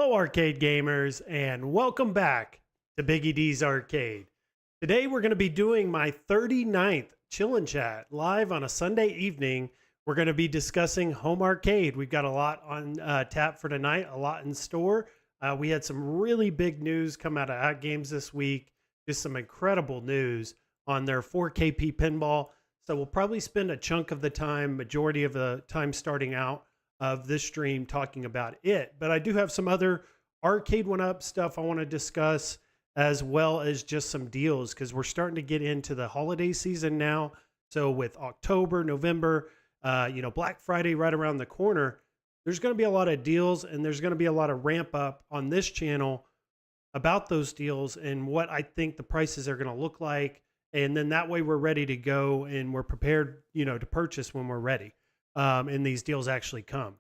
Hello, arcade gamers, and welcome back to Biggie D's Arcade. Today, we're going to be doing my 39th Chillin' Chat live on a Sunday evening. We're going to be discussing home arcade. We've got a lot on tap for tonight, a lot in store. We had some really big news come out of AtGames this week, just some incredible news on their 4KP pinball. So we'll probably spend a chunk of the time, majority of the time starting out of this stream talking about it. But I do have some other Arcade1up stuff I want to discuss, as well as just some deals, because we're starting to get into the holiday season now. So with October, November, Black Friday right around the corner, there's going to be a lot of deals, and there's going to be a lot of ramp up on this channel about those deals and what I think the prices are going to look like. And then that way we're ready to go and we're prepared, to purchase when we're ready. And these deals actually come.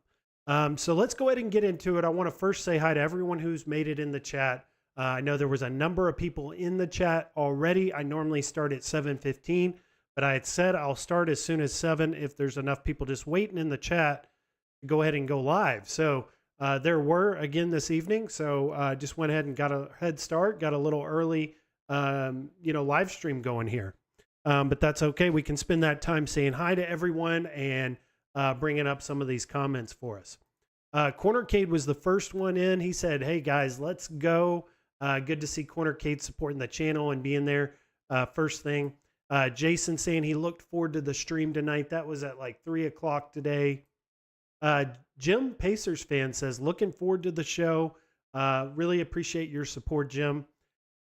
So let's go ahead and get into it. I want to first say hi to everyone who's made it in the chat. I know there was a number of people in the chat already. I normally start at 7:15, but I had said I'll start as soon as 7 if there's enough people just waiting in the chat to go ahead and go live. So there were again this evening. So just went ahead and got a head start, got a little early, live stream going here. But that's okay. We can spend that time saying hi to everyone and bringing up some of these comments for us. Cornercade was the first one in. He said, hey guys, let's go. Good to see Cornercade supporting the channel and being there first thing. Jason saying he looked forward to the stream tonight. That was at like 3 o'clock today. Jim, Pacers fan, says, looking forward to the show. Really appreciate your support, Jim.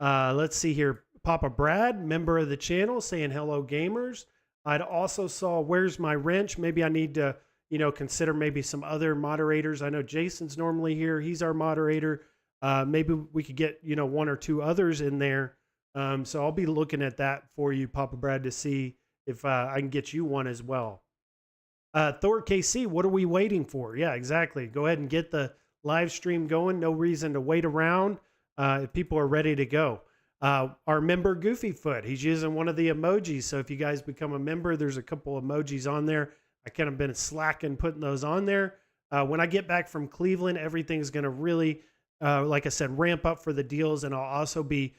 Let's see here. Papa Brad, member of the channel, saying hello gamers. I'd also saw Where's My Wrench. Maybe I need to, consider maybe some other moderators. I know Jason's normally here. He's our moderator. Maybe we could get, one or two others in there. So I'll be looking at that for you, Papa Brad, to see if I can get you one as well. Thor KC, what are we waiting for? Yeah, exactly. Go ahead and get the live stream going. No reason to wait around if people are ready to go. Our member Goofyfoot, he's using one of the emojis. So if you guys become a member, there's a couple emojis on there. I kind of been slacking putting those on there. When I get back from Cleveland, everything's going to really, like I said, ramp up for the deals. And I'll also be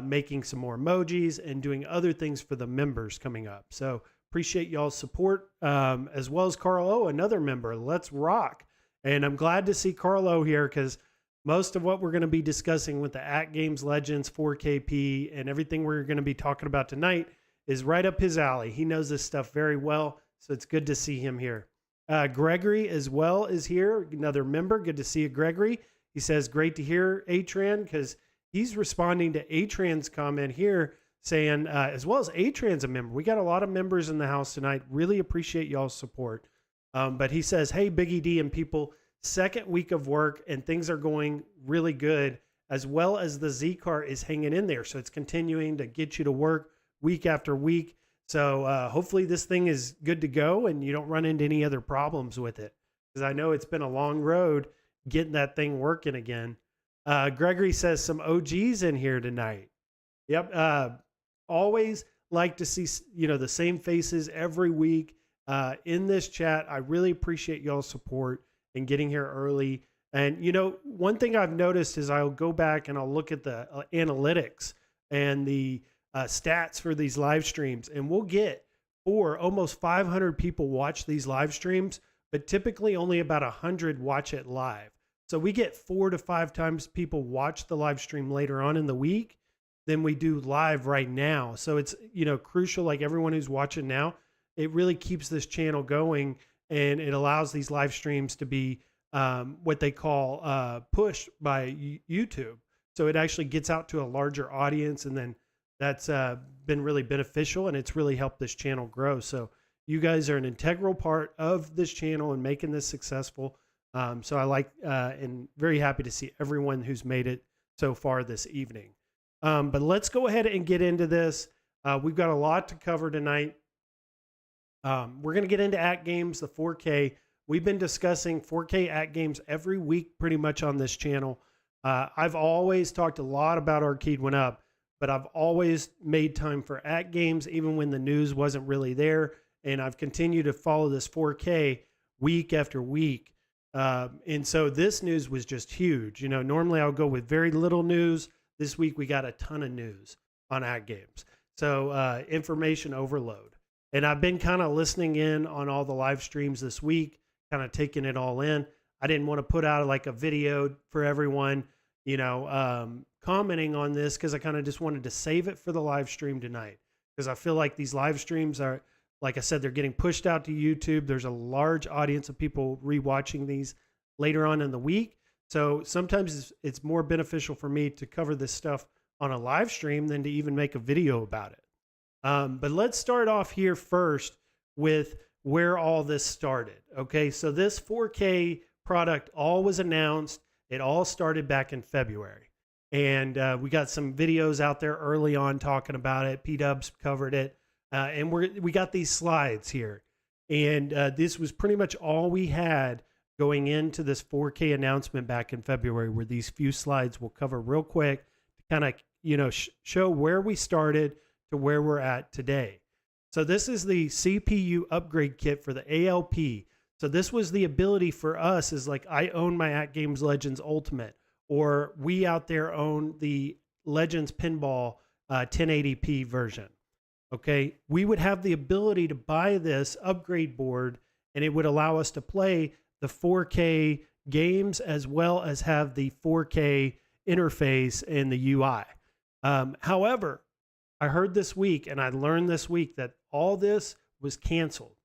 making some more emojis and doing other things for the members coming up. So appreciate y'all's support, as well as Carlo, another member. Let's rock. And I'm glad to see Carlo here because most of what we're going to be discussing with the AtGames Legends 4KP and everything we're going to be talking about tonight is right up his alley. He knows this stuff very well, so it's good to see him here. Gregory as well is here, another member. Good to see you, Gregory. He says, great to hear Atran, because he's responding to Atran's comment here saying, as well as Atran's a member. We got a lot of members in the house tonight. Really appreciate y'all's support. But he says, hey, Biggie D and people, second week of work and things are going really good, as well as the Z car is hanging in there. So it's continuing to get you to work week after week. So hopefully this thing is good to go and you don't run into any other problems with it, because I know it's been a long road getting that thing working again. Gregory says some OGs in here tonight. Yep. Always like to see, the same faces every week in this chat. I really appreciate y'all's support and getting here early. And, one thing I've noticed is I'll go back and I'll look at the analytics and the stats for these live streams, and we'll get almost 500 people watch these live streams, but typically only about 100 watch it live. So we get 4 to 5 times people watch the live stream later on in the week than we do live right now. So it's, crucial, like everyone who's watching now, it really keeps this channel going. And it allows these live streams to be what they call pushed by YouTube. So it actually gets out to a larger audience. And then that's been really beneficial. And it's really helped this channel grow. So you guys are an integral part of this channel and making this successful. So I like and very happy to see everyone who's made it so far this evening. But let's go ahead and get into this. We've got a lot to cover tonight. We're going to get into AtGames, the 4K. We've been discussing 4K AtGames every week pretty much on this channel. I've always talked a lot about Arcade1up, but I've always made time for AtGames even when the news wasn't really there. And I've continued to follow this 4K week after week. And so this news was just huge. You know, normally I'll go with very little news. This week we got a ton of news on AtGames. So information overload. And I've been kind of listening in on all the live streams this week, kind of taking it all in. I didn't want to put out like a video for everyone, you know, commenting on this because I kind of just wanted to save it for the live stream tonight. Because I feel like these live streams are, like I said, they're getting pushed out to YouTube. There's a large audience of people rewatching these later on in the week. So sometimes it's more beneficial for me to cover this stuff on a live stream than to even make a video about it. But let's start off here first with where all this started. Okay, so this 4K product all was announced. It all started back in February. And we got some videos out there early on talking about it. P-Dubs covered it. And we got these slides here. And this was pretty much all we had going into this 4K announcement back in February, where these few slides we'll cover real quick to kind of, you know, show where we started to where we're at today. So this is the CPU upgrade kit for the ALP. So this was the ability for us, is like, I own my AtGames Legends Ultimate, or we out there own the Legends Pinball 1080p version. Okay, we would have the ability to buy this upgrade board, and it would allow us to play the 4K games as well as have the 4K interface and the UI. However, I heard this week and I learned this week that all this was canceled.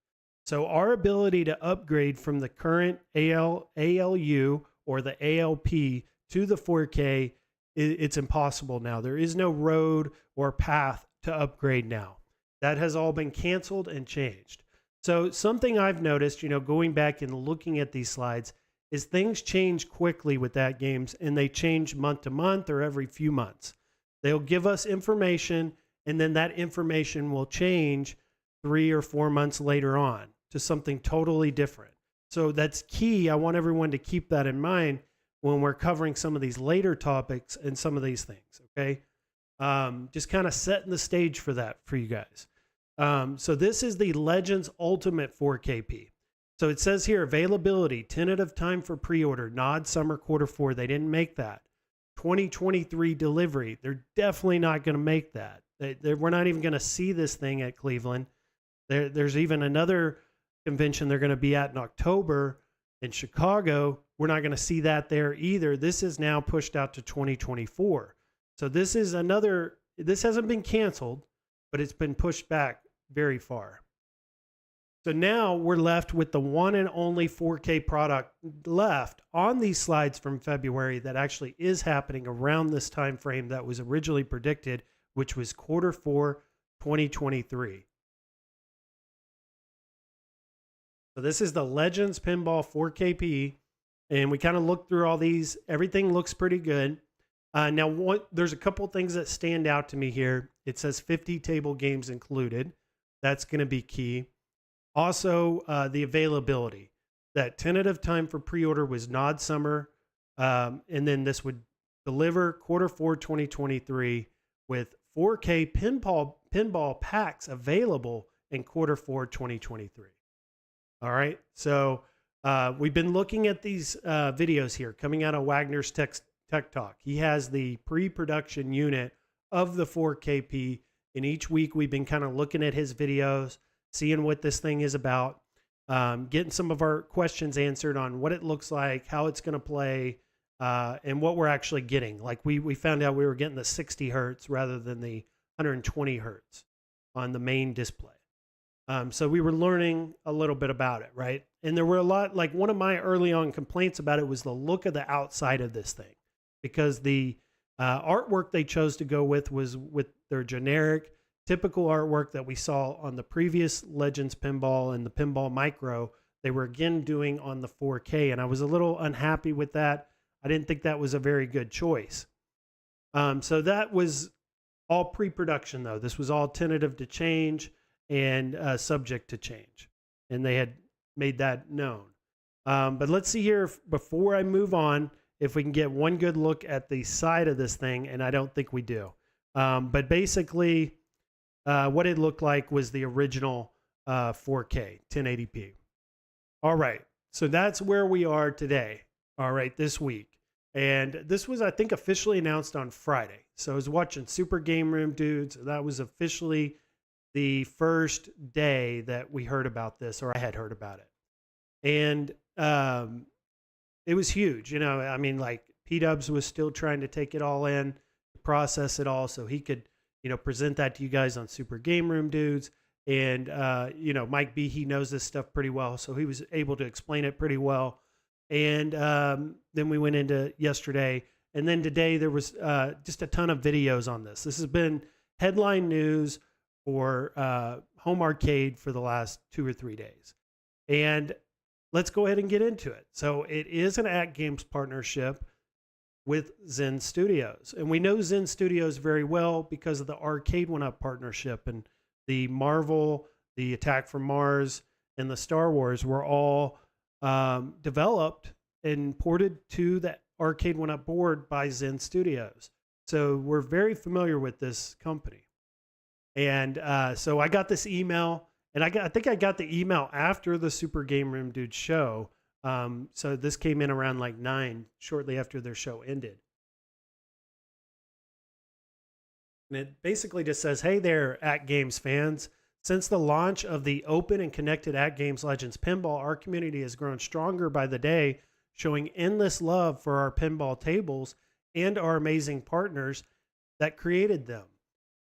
So our ability to upgrade from the current ALU or the ALP to the 4K, it's impossible now. There is no road or path to upgrade now. That has all been canceled and changed. So something I've noticed, you know, going back and looking at these slides, is things change quickly with AtGames, and they change month to month or every few months. They'll give us information, and then that information will change 3 or 4 months later on to something totally different. So that's key. I want everyone to keep that in mind when we're covering some of these later topics and some of these things, okay? Just kind of setting the stage for that for you guys. So this is the Legends Ultimate 4KP. So it says here, availability, tentative time for pre-order, nod summer Q4. They didn't make that. 2023 delivery. They're definitely not going to make that. We're not even going to see this thing at Cleveland. There's even another convention they're going to be at in October in Chicago. We're not going to see that there either. This is now pushed out to 2024. So this is another, this hasn't been canceled, but it's been pushed back very far. So now we're left with the one and only 4K product left on these slides from February that actually is happening around this time frame that was originally predicted, which was Q4 2023. So this is the Legends Pinball 4KP, and we kind of looked through all these. Everything looks pretty good. Now, there's a couple things that stand out to me here. It says 50 table games included. That's going to be key. Also, the availability. That tentative time for pre-order was nod summer, and then this would deliver Q4 2023 with 4K pinball packs available in Q4 2023. All right, so we've been looking at these videos here coming out of Wagner's Tech Talk. He has the pre-production unit of the 4KP, and each week we've been kind of looking at his videos, seeing what this thing is about, getting some of our questions answered on what it looks like, how it's going to play, and what we're actually getting. Like we found out we were getting the 60 hertz rather than the 120 hertz on the main display. So we were learning a little bit about it, right? And there were a lot, like one of my early on complaints about it was the look of the outside of this thing, because the artwork they chose to go with was with their generic, typical artwork that we saw on the previous Legends Pinball and the Pinball Micro. They were again doing on the 4K, and I was a little unhappy with that. I didn't think that was a very good choice. So that was all pre-production, though. This was all tentative to change and subject to change, and they had made that known. But let's see here, before I move on, if we can get one good look at the side of this thing, and I don't think we do. But basically, what it looked like was the original 4K 1080p. All right, So that's where we are today. All right, this week. And this was, I think, officially announced on Friday. So I was watching Super Game Room Dudes. That was officially the first day that we heard about this, or I had heard about it. And it was huge. You know, I mean, like P-Dubs was still trying to take it all in, process it all so he could, you know, present that to you guys on Super Game Room Dudes. And, you know, Mike B, he knows this stuff pretty well. So he was able to explain it pretty well. And then we went into yesterday. And then today there was just a ton of videos on this. This has been headline news for home arcade for the last 2 or 3 days. And let's go ahead and get into it. So it is an AtGames partnership with Zen Studios. And we know Zen Studios very well because of the Arcade1up partnership, and the Marvel, the Attack from Mars, and the Star Wars were all developed and ported to the Arcade1up board by Zen Studios. So we're very familiar with this company. And so I got this email, and I think I got the email after the Super Game Room Dude show. So this came in around like 9, shortly after their show ended. And it basically just says, hey there, AtGames fans. Since the launch of the open and connected AtGames Legends Pinball, our community has grown stronger by the day, showing endless love for our pinball tables and our amazing partners that created them.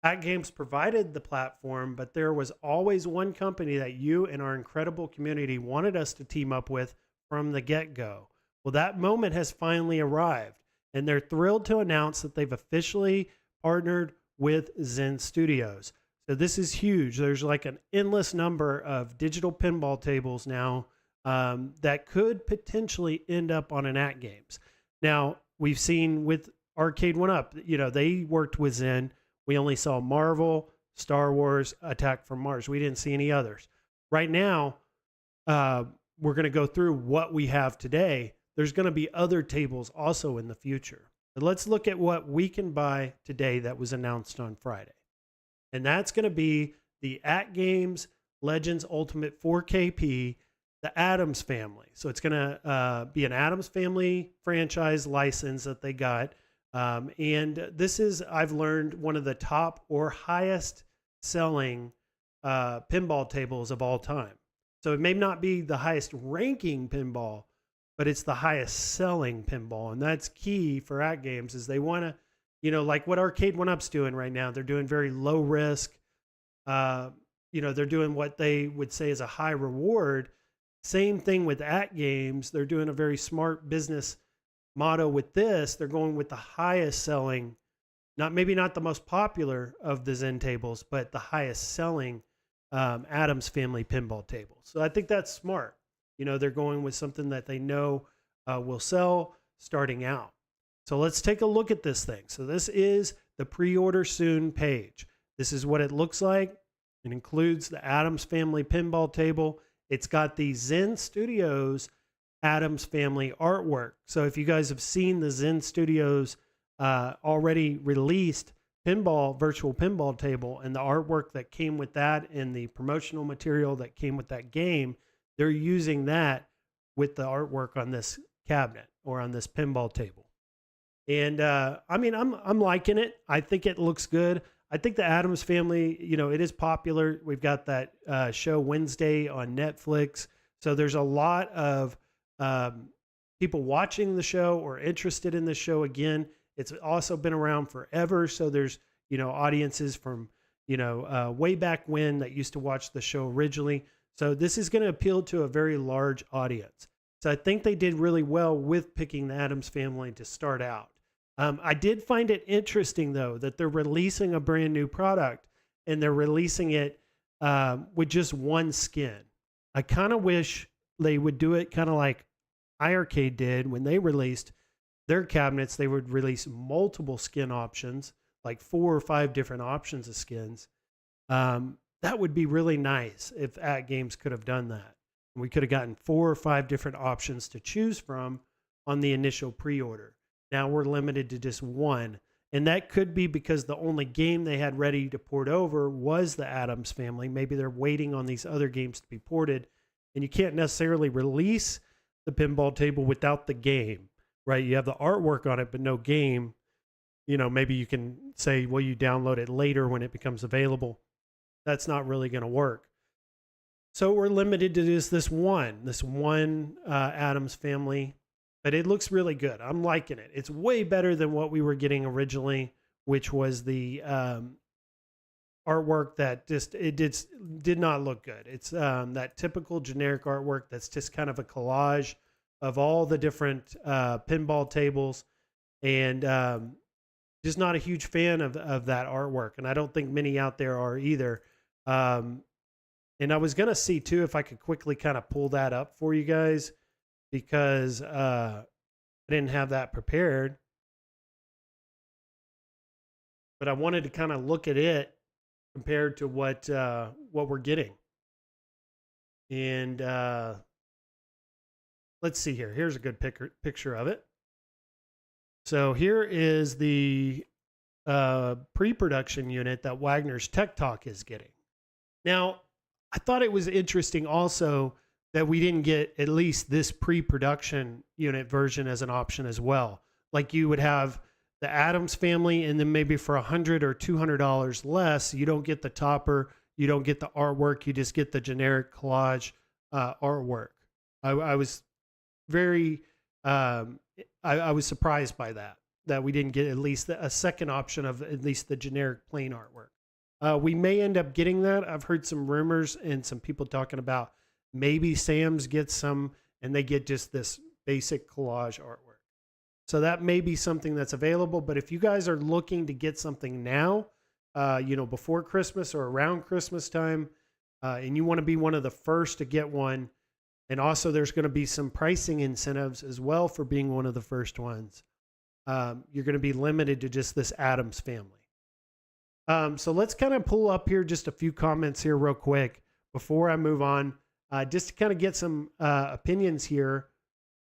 AtGames provided the platform, but there was always one company that you and our incredible community wanted us to team up with from the get-go. Well, that moment has finally arrived, and they're thrilled to announce that they've officially partnered with Zen Studios. So this is huge. There's like an endless number of digital pinball tables now that could potentially end up on an AtGames. Now, we've seen with Arcade1up, you know, they worked with Zen. We only saw Marvel, Star Wars, Attack from Mars. We didn't see any others. Right now, we're going to go through what we have today. There's going to be other tables also in the future. But let's look at what we can buy today that was announced on Friday. And that's going to be the AtGames Legends Ultimate 4KP, the Addams family. So it's going to be an Addams family franchise license that they got. And this is, I've learned, one of the top or highest selling pinball tables of all time. So it may not be the highest ranking pinball, but it's the highest selling pinball. And that's key for AtGames, is they want to, you know, like what Arcade1up's doing right now. They're doing very low risk. You know, they're doing what they would say is a high reward. Same thing with AtGames. They're doing a very smart business motto with this. They're going with the highest selling, maybe not the most popular of the Zen tables, but the highest selling Addams family pinball tables. So I think that's smart. You know, they're going with something that they know will sell starting out. So let's take a look at this thing. So this is the pre-order soon page. This is what it looks like. It includes the Addams family pinball table. It's got the Zen Studios Addams family artwork. So if you guys have seen the Zen Studios already released virtual pinball table, and the artwork that came with that and the promotional material that came with that game, they're using that with the artwork on this cabinet or on this pinball table. And I mean, I'm liking it. I think it looks good. I think the Addams family, you know, it is popular. We've got that show Wednesday on Netflix. So there's a lot of people watching the show or interested in the show again. It's also been around forever. So there's, you know, audiences from, you know, way back when that used to watch the show originally. So this is going to appeal to a very large audience. So I think they did really well with picking the Addams family to start out. I did find it interesting, though, that they're releasing a brand new product, and they're releasing it with just one skin. I kind of wish they would do it kind of like iArcade did when they released their cabinets. They would release multiple skin options, like 4 or 5 different options of skins. That would be really nice if AtGames could have done that. We could have gotten 4 or 5 different options to choose from on the initial pre-order. Now we're limited to just one. And that could be because the only game they had ready to port over was the Addams family. Maybe they're waiting on these other games to be ported. And you can't necessarily release the pinball table without the game, right? You have the artwork on it, but no game. You know, maybe you can say, well, you download it later when it becomes available. That's not really going to work. So we're limited to just this one Adams family, but it looks really good. I'm liking it. It's way better than what we were getting originally, which was the artwork that just did not look good. It's that typical generic artwork that's just kind of a collage of all the different pinball tables, and just not a huge fan of that artwork, and I don't think many out there are either. And I was gonna see too if I could quickly kind of pull that up for you guys, because I didn't have that prepared, but I wanted to kind of look at it compared to what we're getting. And let's see here. Here's a good picture of it. So here is the pre-production unit that Wagner's Tech Talk is getting. Now, I thought it was interesting also that we didn't get at least this pre-production unit version as an option as well. Like you would have the Adams family, and then maybe for $100 or $200 less, you don't get the topper, you don't get the artwork, you just get the generic collage artwork. I was very, I was surprised by that we didn't get at least a second option of at least the generic plain artwork. We may end up getting that. I've heard some rumors and some people talking about maybe Sam's gets some and they get just this basic collage artwork. So that may be something that's available. But if you guys are looking to get something now, you know, before Christmas or around Christmas time, and you want to be one of the first to get one, and also there's going to be some pricing incentives as well for being one of the first ones, you're going to be limited to just this Adams family. So let's kind of pull up here just a few comments here real quick before I move on, just to kind of get some opinions here.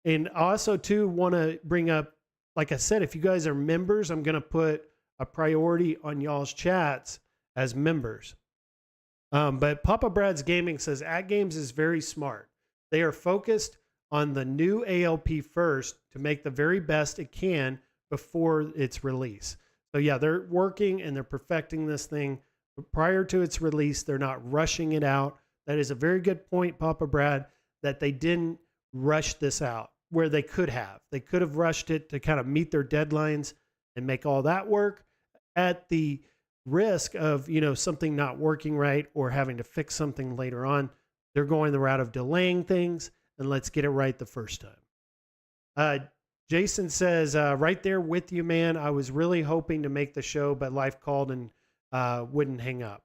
And I also too want to bring up, like I said, if you guys are members, I'm going to put a priority on y'all's chats as members. But Papa Brad's Gaming says AtGames is very smart. They are focused on the new ALP first to make the very best it can before its release. So yeah, they're working and they're perfecting this thing prior to its release. They're not rushing it out. That is a very good point, Papa Brad, that they didn't rush this out where they could have. They could have rushed it to kind of meet their deadlines and make all that work at the risk of, you know, something not working right or having to fix something later on. They're going the route of delaying things, and let's get it right the first time. Jason says, right there with you, man. I was really hoping to make the show, but life called and wouldn't hang up.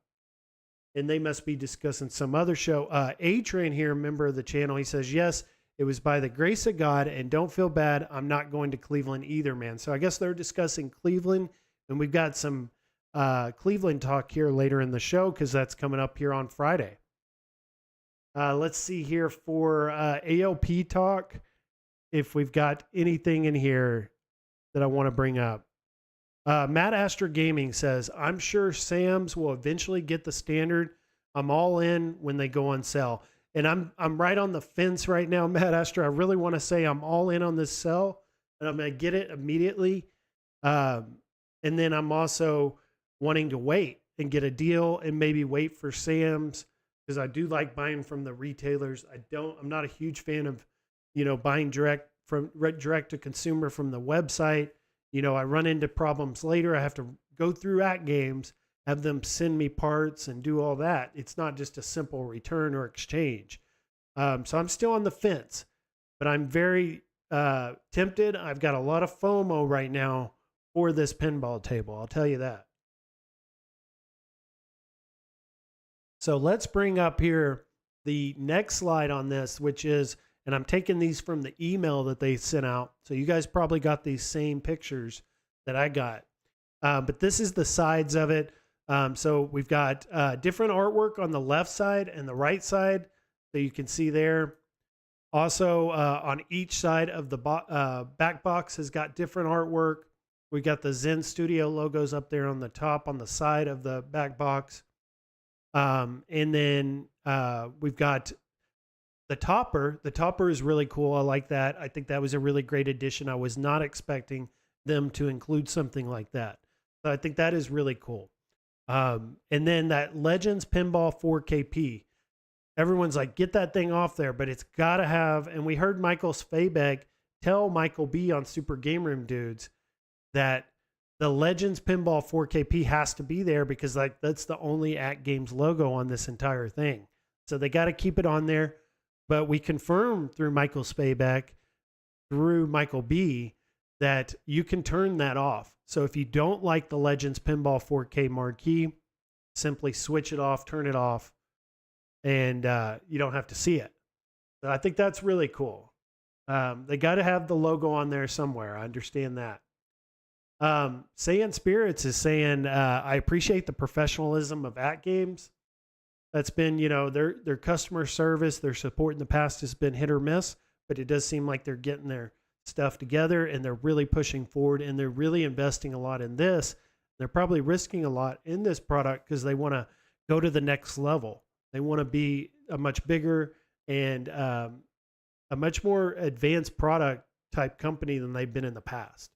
And they must be discussing some other show. A-Train here, member of the channel, he says, yes, it was by the grace of God, and don't feel bad. I'm not going to Cleveland either, man. So I guess they're discussing Cleveland, and we've got some Cleveland talk here later in the show because that's coming up here on Friday. Let's see here for ALP talk, if we've got anything in here that I want to bring up. Matt Astor Gaming says, I'm sure Sam's will eventually get the standard. I'm all in when they go on sale. And I'm right on the fence right now, Matt Astor. I really want to say I'm all in on this sell, and I'm going to get it immediately. And then I'm also wanting to wait and get a deal and maybe wait for Sam's, because I do like buying from the retailers. I'm not a huge fan of, you know, buying direct to consumer from the website. You know, I run into problems later. I have to go through AtGames, have them send me parts and do all that. It's not just a simple return or exchange. So I'm still on the fence, but I'm very tempted. I've got a lot of FOMO right now for this pinball table. I'll tell you that. So let's bring up here the next slide on this, which is, and I'm taking these from the email that they sent out. So you guys probably got these same pictures that I got. But this is the sides of it. So we've got different artwork on the left side and the right side. So you can see there. Also on each side of the back box has got different artwork. We got the Zen Studio logos up there on the top, on the side of the back box. And then we've got The topper is really cool. I like that. I think that was a really great addition. I was not expecting them to include something like that. So I think that is really cool. And then that Legends Pinball 4KP. Everyone's like, get that thing off there, but it's got to have, and we heard Michael Spabek tell Michael B on Super Game Room Dudes that the Legends Pinball 4KP has to be there because like that's the only AtGames logo on this entire thing. So they got to keep it on there. But we confirmed through Michael Spabek, through Michael B, that you can turn that off. So if you don't like the Legends Pinball 4K marquee, simply switch it off, turn it off, and you don't have to see it. So I think that's really cool. They got to have the logo on there somewhere. I understand that. Saiyan Spirits is saying, I appreciate the professionalism of AtGames. That's been, you know, their customer service, their support in the past has been hit or miss, but it does seem like they're getting their stuff together and they're really pushing forward and they're really investing a lot in this. They're probably risking a lot in this product because they want to go to the next level. They want to be a much bigger and a much more advanced product type company than they've been in the past.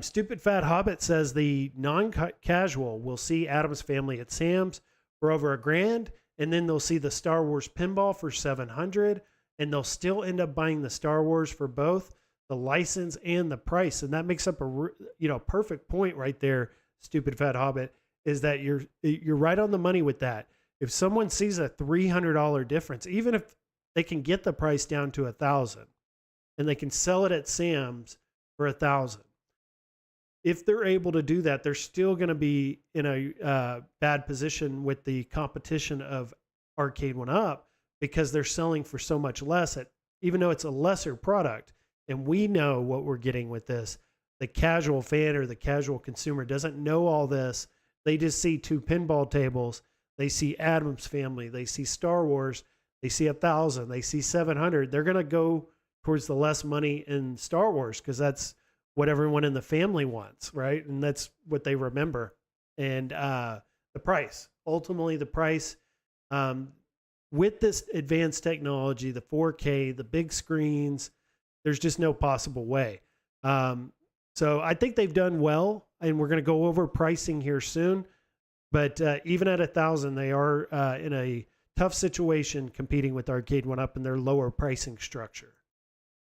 Stupid Fat Hobbit says the non-casual will see Addams Family at Sam's for over $1,000, and then they'll see the Star Wars pinball for $700, and they'll still end up buying the Star Wars for both the license and the price. And that makes up a perfect point right there. Stupid Fat Hobbit is that you're right on the money with that. If someone sees a $300 difference, even if they can get the price down to $1,000 and they can sell it at Sam's for $1,000. If they're able to do that, they're still going to be in a bad position with the competition of Arcade1up because they're selling for so much less, even though it's a lesser product. And we know what we're getting with this. The casual fan or the casual consumer doesn't know all this. They just see 2 pinball tables. They see Addams Family. They see Star Wars. They see 1,000. They see 700. They're going to go towards the less money in Star Wars because that's what everyone in the family wants, right? And that's what they remember. And the price, ultimately the price, with this advanced technology, the 4K, the big screens, there's just no possible way. So I think they've done well, and we're going to go over pricing here soon. But even at 1,000, they are in a tough situation competing with Arcade1up and their lower pricing structure.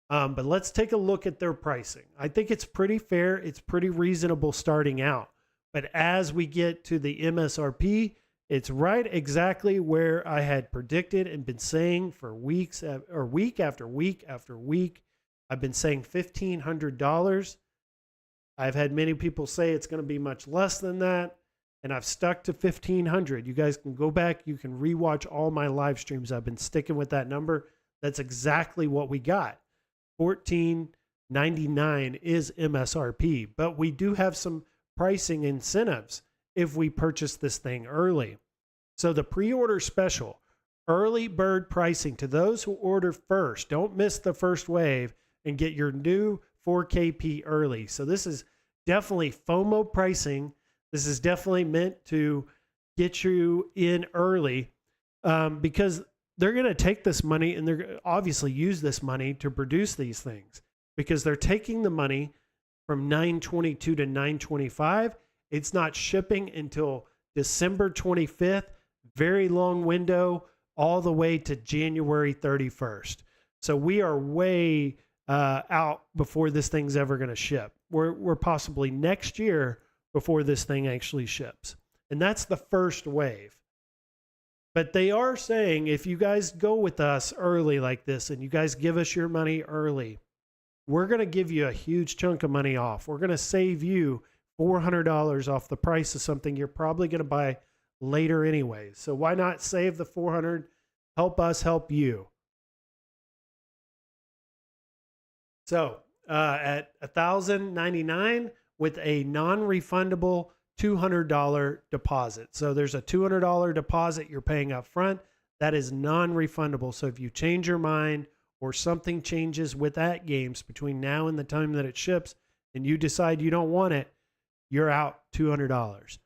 But let's take a look at their pricing. I think it's pretty fair. It's pretty reasonable starting out. But as we get to the MSRP, it's right exactly where I had predicted and been saying for weeks or week after week after week. I've been saying $1,500. I've had many people say it's going to be much less than that. And I've stuck to 1,500. You guys can go back. You can rewatch all my live streams. I've been sticking with that number. That's exactly what we got. $14.99 is MSRP, but we do have some pricing incentives if we purchase this thing early. So the pre-order special, early bird pricing to those who order first. Don't miss the first wave and get your new 4KP early. So this is definitely FOMO pricing. This is definitely meant to get you in early because they're going to take this money and they're obviously use this money to produce these things because they're taking the money from 9/22 to 9/25. It's not shipping until December 25th, very long window, all the way to January 31st. So we are way out before this thing's ever going to ship. We're possibly next year before this thing actually ships. And that's the first wave. But they are saying if you guys go with us early like this and you guys give us your money early, we're going to give you a huge chunk of money off. We're going to save you $400 off the price of something you're probably going to buy later anyways. So why not save the $400? Help us help you. So at $1,099 with a non-refundable $200 deposit. So there's a $200 deposit you're paying up front. That is non-refundable. So if you change your mind or something changes with AtGames between now and the time that it ships and you decide you don't want it, you're out $200.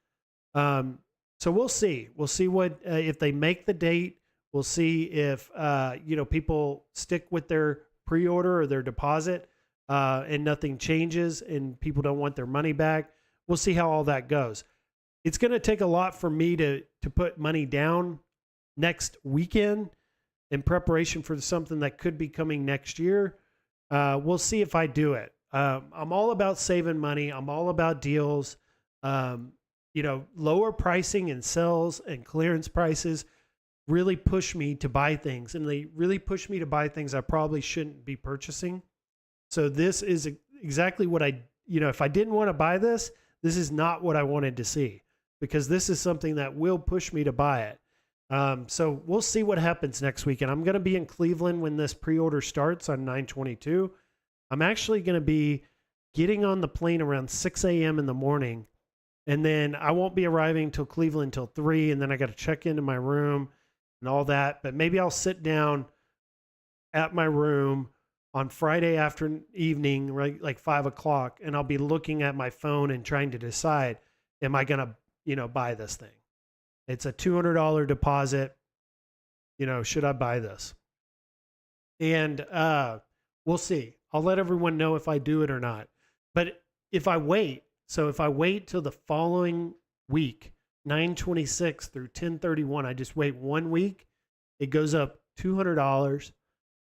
So we'll see. We'll see what if they make the date. We'll see if people stick with their pre-order or their deposit, and nothing changes and people don't want their money back. We'll see how all that goes. It's going to take a lot for me to put money down next weekend in preparation for something that could be coming next year. We'll see if I do it. I'm all about saving money. I'm all about deals. Lower pricing and sales and clearance prices really push me to buy things, and they really push me to buy things I probably shouldn't be purchasing. So this is exactly what if I didn't want to buy this, this is not what I wanted to see, because this is something that will push me to buy it. So we'll see what happens next weekend. I'm going to be in Cleveland when this pre-order starts on 9/22. I'm actually going to be getting on the plane around 6 a.m. in the morning, and then I won't be arriving till Cleveland till 3, and then I got to check into my room and all that. But maybe I'll sit down at my room on Friday evening, right, like 5 o'clock, and I'll be looking at my phone and trying to decide, am I going to, buy this thing? It's a $200 deposit. Should I buy this? And we'll see. I'll let everyone know if I do it or not. But if I wait till the following week, 9/26 through 10/31, I just wait 1 week, it goes up $200.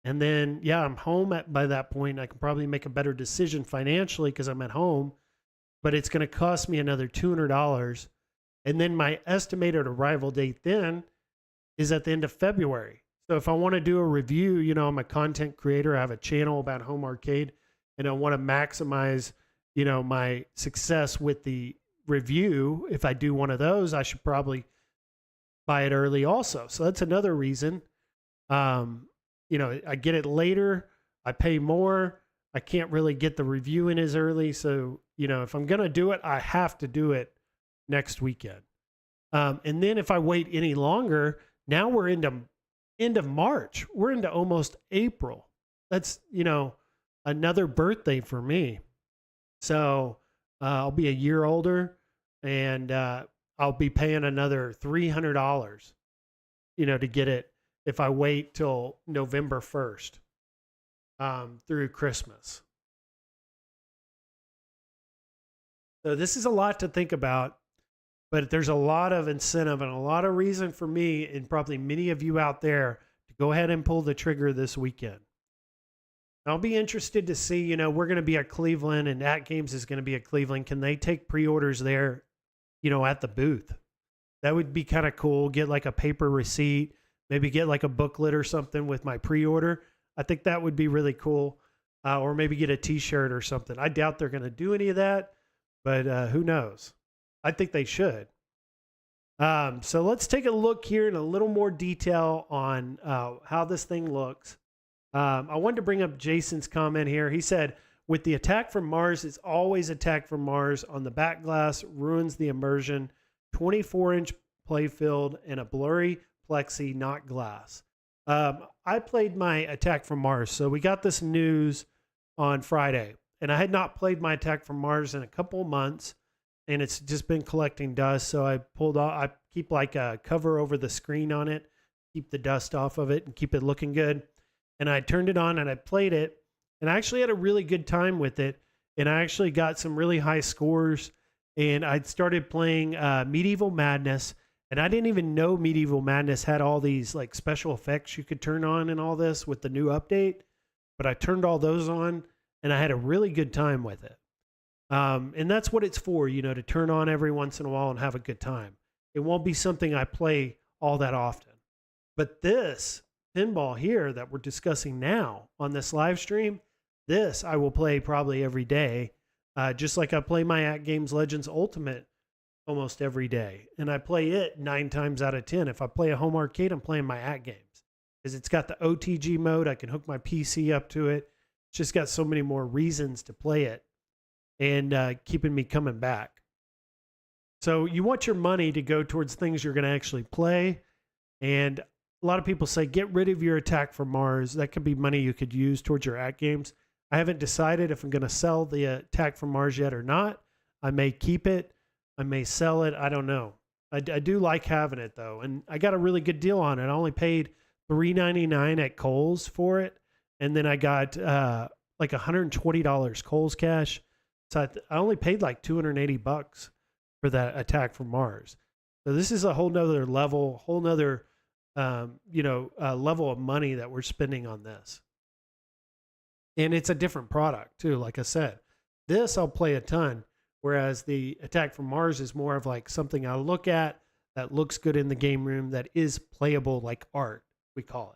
And then, I'm home by that point. I can probably make a better decision financially because I'm at home, but it's going to cost me another $200. And then my estimated arrival date then is at the end of February. So if I want to do a review, I'm a content creator. I have a channel about home arcade, and I want to maximize, my success with the review. If I do one of those, I should probably buy it early also. So that's another reason. I get it later, I pay more. I can't really get the review in as early. So, if I'm going to do it, I have to do it next weekend. And then if I wait any longer, now we're into end of March. We're into almost April. That's, another birthday for me. So I'll be a year older, and I'll be paying another $300, to get it if I wait till November 1st through Christmas. So this is a lot to think about, but there's a lot of incentive and a lot of reason for me, and probably many of you out there, to go ahead and pull the trigger this weekend. I'll be interested to see, we're going to be at Cleveland, and AtGames is going to be at Cleveland. Can they take pre-orders there, at the booth? That would be kind of cool. Get like a paper receipt, maybe get like a booklet or something with my pre-order. I think that would be really cool. Or maybe get a t-shirt or something. I doubt they're going to do any of that, but who knows? I think they should. So let's take a look here in a little more detail on how this thing looks. I wanted to bring up Jason's comment here. He said, with the attack from Mars, it's always attack from Mars on the back glass, ruins the immersion, 24-inch playfield, and a blurry plexi, not glass. I played my attack from Mars. So we got this news on Friday, and I had not played my attack from Mars in a couple of months, and it's just been collecting dust. So I pulled off, I keep like a cover over the screen on it, keep the dust off of it and keep it looking good. And I turned it on and I played it, and I actually had a really good time with it. And I actually got some really high scores, and I started playing Medieval Madness. And I didn't even know Medieval Madness had all these like special effects you could turn on and all this with the new update. But I turned all those on, and I had a really good time with it. And that's what it's for, to turn on every once in a while and have a good time. It won't be something I play all that often. But this pinball here that we're discussing now on this live stream, this I will play probably every day, just like I play my AtGames Legends Ultimate almost every day. And I play it 9 times out of 10. If I play a home arcade, I'm playing my AtGames, because it's got the OTG mode. I can hook my PC up to it. It's just got so many more reasons to play it, and keeping me coming back. So you want your money to go towards things you're going to actually play. And a lot of people say, get rid of your attack from Mars. That could be money you could use towards your AtGames. I haven't decided if I'm going to sell the attack from Mars yet or not. I may keep it. I may sell it. I don't know. I do like having it though, and I got a really good deal on it. I only paid $3.99 at Kohl's for it, and then I got like $120 Kohl's cash. So I only paid like $280 for that Attack from Mars. So this is a whole nother level, whole nother level of money that we're spending on this. And it's a different product too. Like I said, this I'll play a ton. Whereas the Attack from Mars is more of like something I look at that looks good in the game room that is playable like art, we call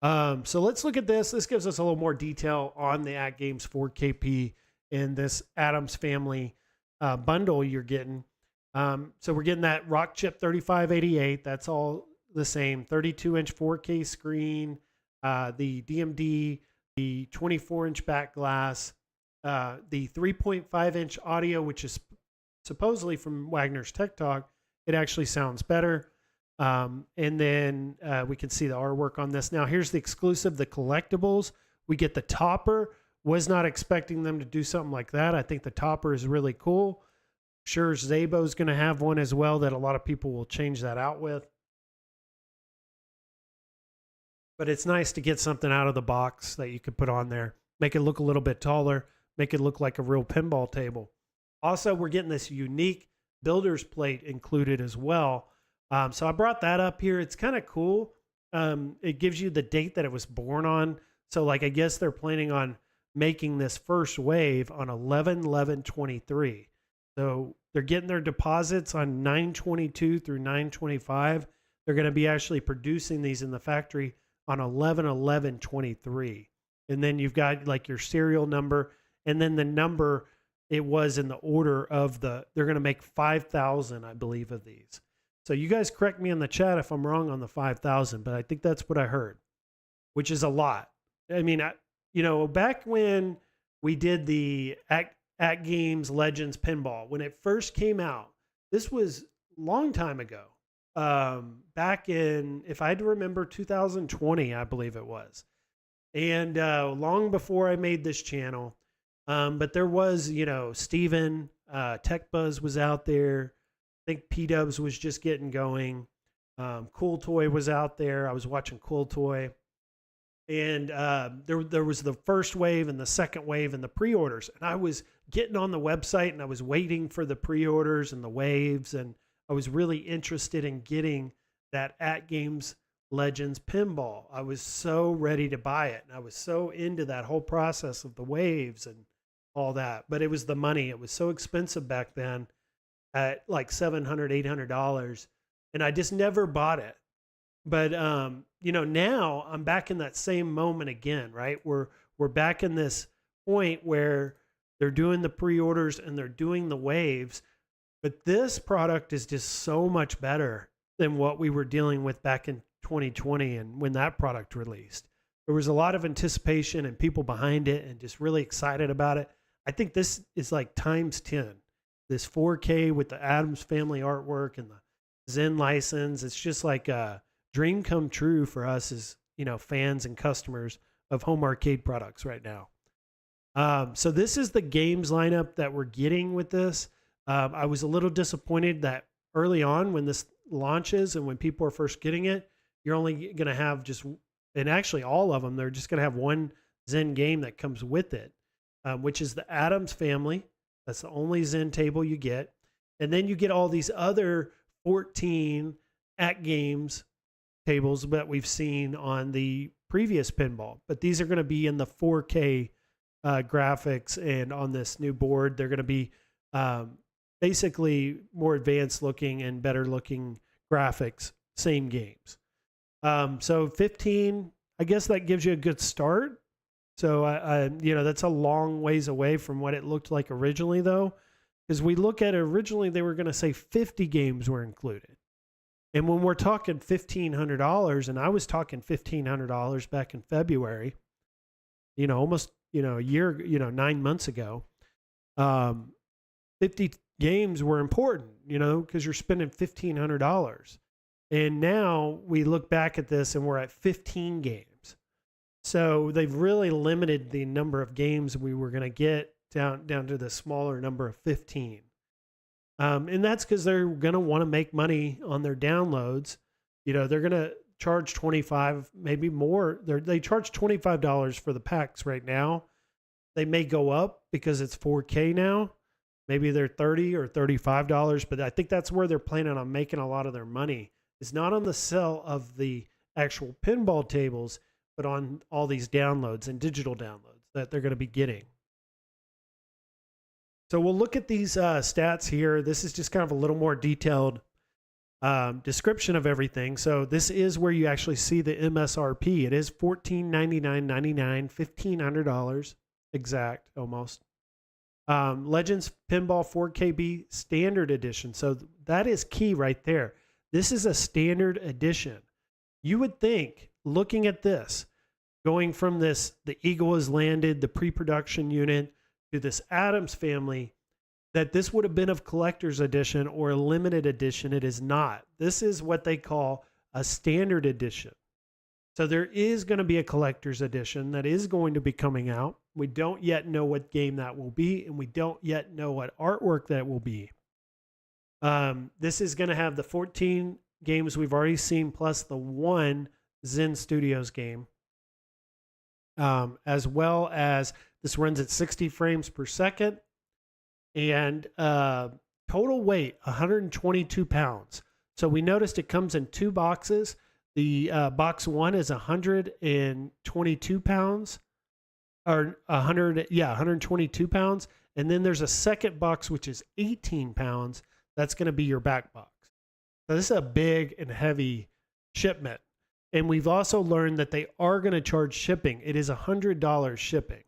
it. So let's look at this. This gives us a little more detail on the AtGames 4KP and this Adams Family bundle you're getting. So we're getting that Rock Chip 3588. That's all the same. 32-inch 4K screen, the DMD, the 24-inch back glass, the 3.5-inch audio, which is supposedly from Wagner's Tech Talk. It actually sounds better. And then we can see the artwork on this. Now, here's the exclusive, the collectibles. We get the topper. Was not expecting them to do something like that. I think the topper is really cool. Sure, Zabo's going to have one as well that a lot of people will change that out with. But it's nice to get something out of the box that you could put on there. Make it look a little bit taller. Make it look like a real pinball table. Also, we're getting this unique builder's plate included as well. So I brought that up here. It's kind of cool. It gives you the date that it was born on. So like, I guess they're planning on making this first wave on 11/11/23. So they're getting their deposits on 9/22 through 9/25. They're going to be actually producing these in the factory on 11/11/23. And then you've got like your serial number and then the number it was in the order of they're going to make 5,000, I believe, of these. So you guys correct me in the chat if I'm wrong on the 5,000, but I think that's what I heard, which is a lot. I mean, back when we did the AtGames Legends Pinball, when it first came out, this was a long time ago. Back in, if I had to remember, 2020, I believe it was. And long before I made this channel. But there was, Steven, Tech Buzz was out there. I think P-Dubs was just getting going. Cool Toy was out there. I was watching Cool Toy. And there was the first wave and the second wave and the pre-orders. And I was getting on the website and I was waiting for the pre-orders and the waves. And I was really interested in getting that AtGames Legends Pinball. I was so ready to buy it. And I was so into that whole process of the waves and all that. But it was the money. It was so expensive back then at like $700, $800. And I just never bought it. But, now I'm back in that same moment again, right? We're back in this point where they're doing the pre-orders and they're doing the waves. But this product is just so much better than what we were dealing with back in 2020 and when that product released. There was a lot of anticipation and people behind it and just really excited about it. I think this is like times 10. This 4K with the Adams Family artwork and the Zen license. It's just like a dream come true for us as, fans and customers of home arcade products right now. So this is the games lineup that we're getting with this. I was a little disappointed that early on when this launches and when people are first getting it, you're only going to have and actually all of them, they're just going to have one Zen game that comes with it, which is the Adams Family. That's the only Zen table you get. And then you get all these other 14 AtGames tables that we've seen on the previous pinball. But these are going to be in the 4K graphics, and on this new board, they're going to be basically more advanced looking and better looking graphics, same games. So 15, I guess that gives you a good start. So that's a long ways away from what it looked like originally though. Because we look at it originally, they were going to say 50 games were included. And when we're talking $1,500, and I was talking $1,500 back in February, almost, a year, 9 months ago, 50 games were important, because you're spending $1,500. And now we look back at this and we're at 15 games. So they've really limited the number of games we were going to get down to the smaller number of 15. And that's because they're going to want to make money on their downloads. You know, they're going to charge 25, maybe more. They charge $25 for the packs right now. They may go up because it's 4K now. Maybe they're $30 or $35, but I think that's where they're planning on making a lot of their money. It's not on the sale of the actual pinball tables, but on all these downloads and digital downloads that they're going to be getting. So we'll look at these stats here. This is just kind of a little more detailed description of everything. So this is where you actually see the MSRP. It is $1499.99, $1,500 exact almost. Legends Pinball 4KB Standard Edition. So that is key right there. This is a standard edition. You would think, looking at this, going from this, the Eagle has landed, the pre-production unit, to this Adams family, that this would have been a collector's edition or a limited edition. It is not. This is what they call a standard edition. So there is going to be a collector's edition that is going to be coming out. We don't yet know what game that will be, and we don't yet know what artwork that will be. This is going to have the 14 games we've already seen, plus the one Zen Studios game, as well as this runs at 60 frames per second, and total weight 122 pounds. So we noticed it comes in two boxes. The box one is 122 pounds, or 122 pounds. And then there's a second box, which is 18 pounds. That's going to be your back box. So this is a big and heavy shipment. And we've also learned that they are going to charge shipping. It is $100 shipping.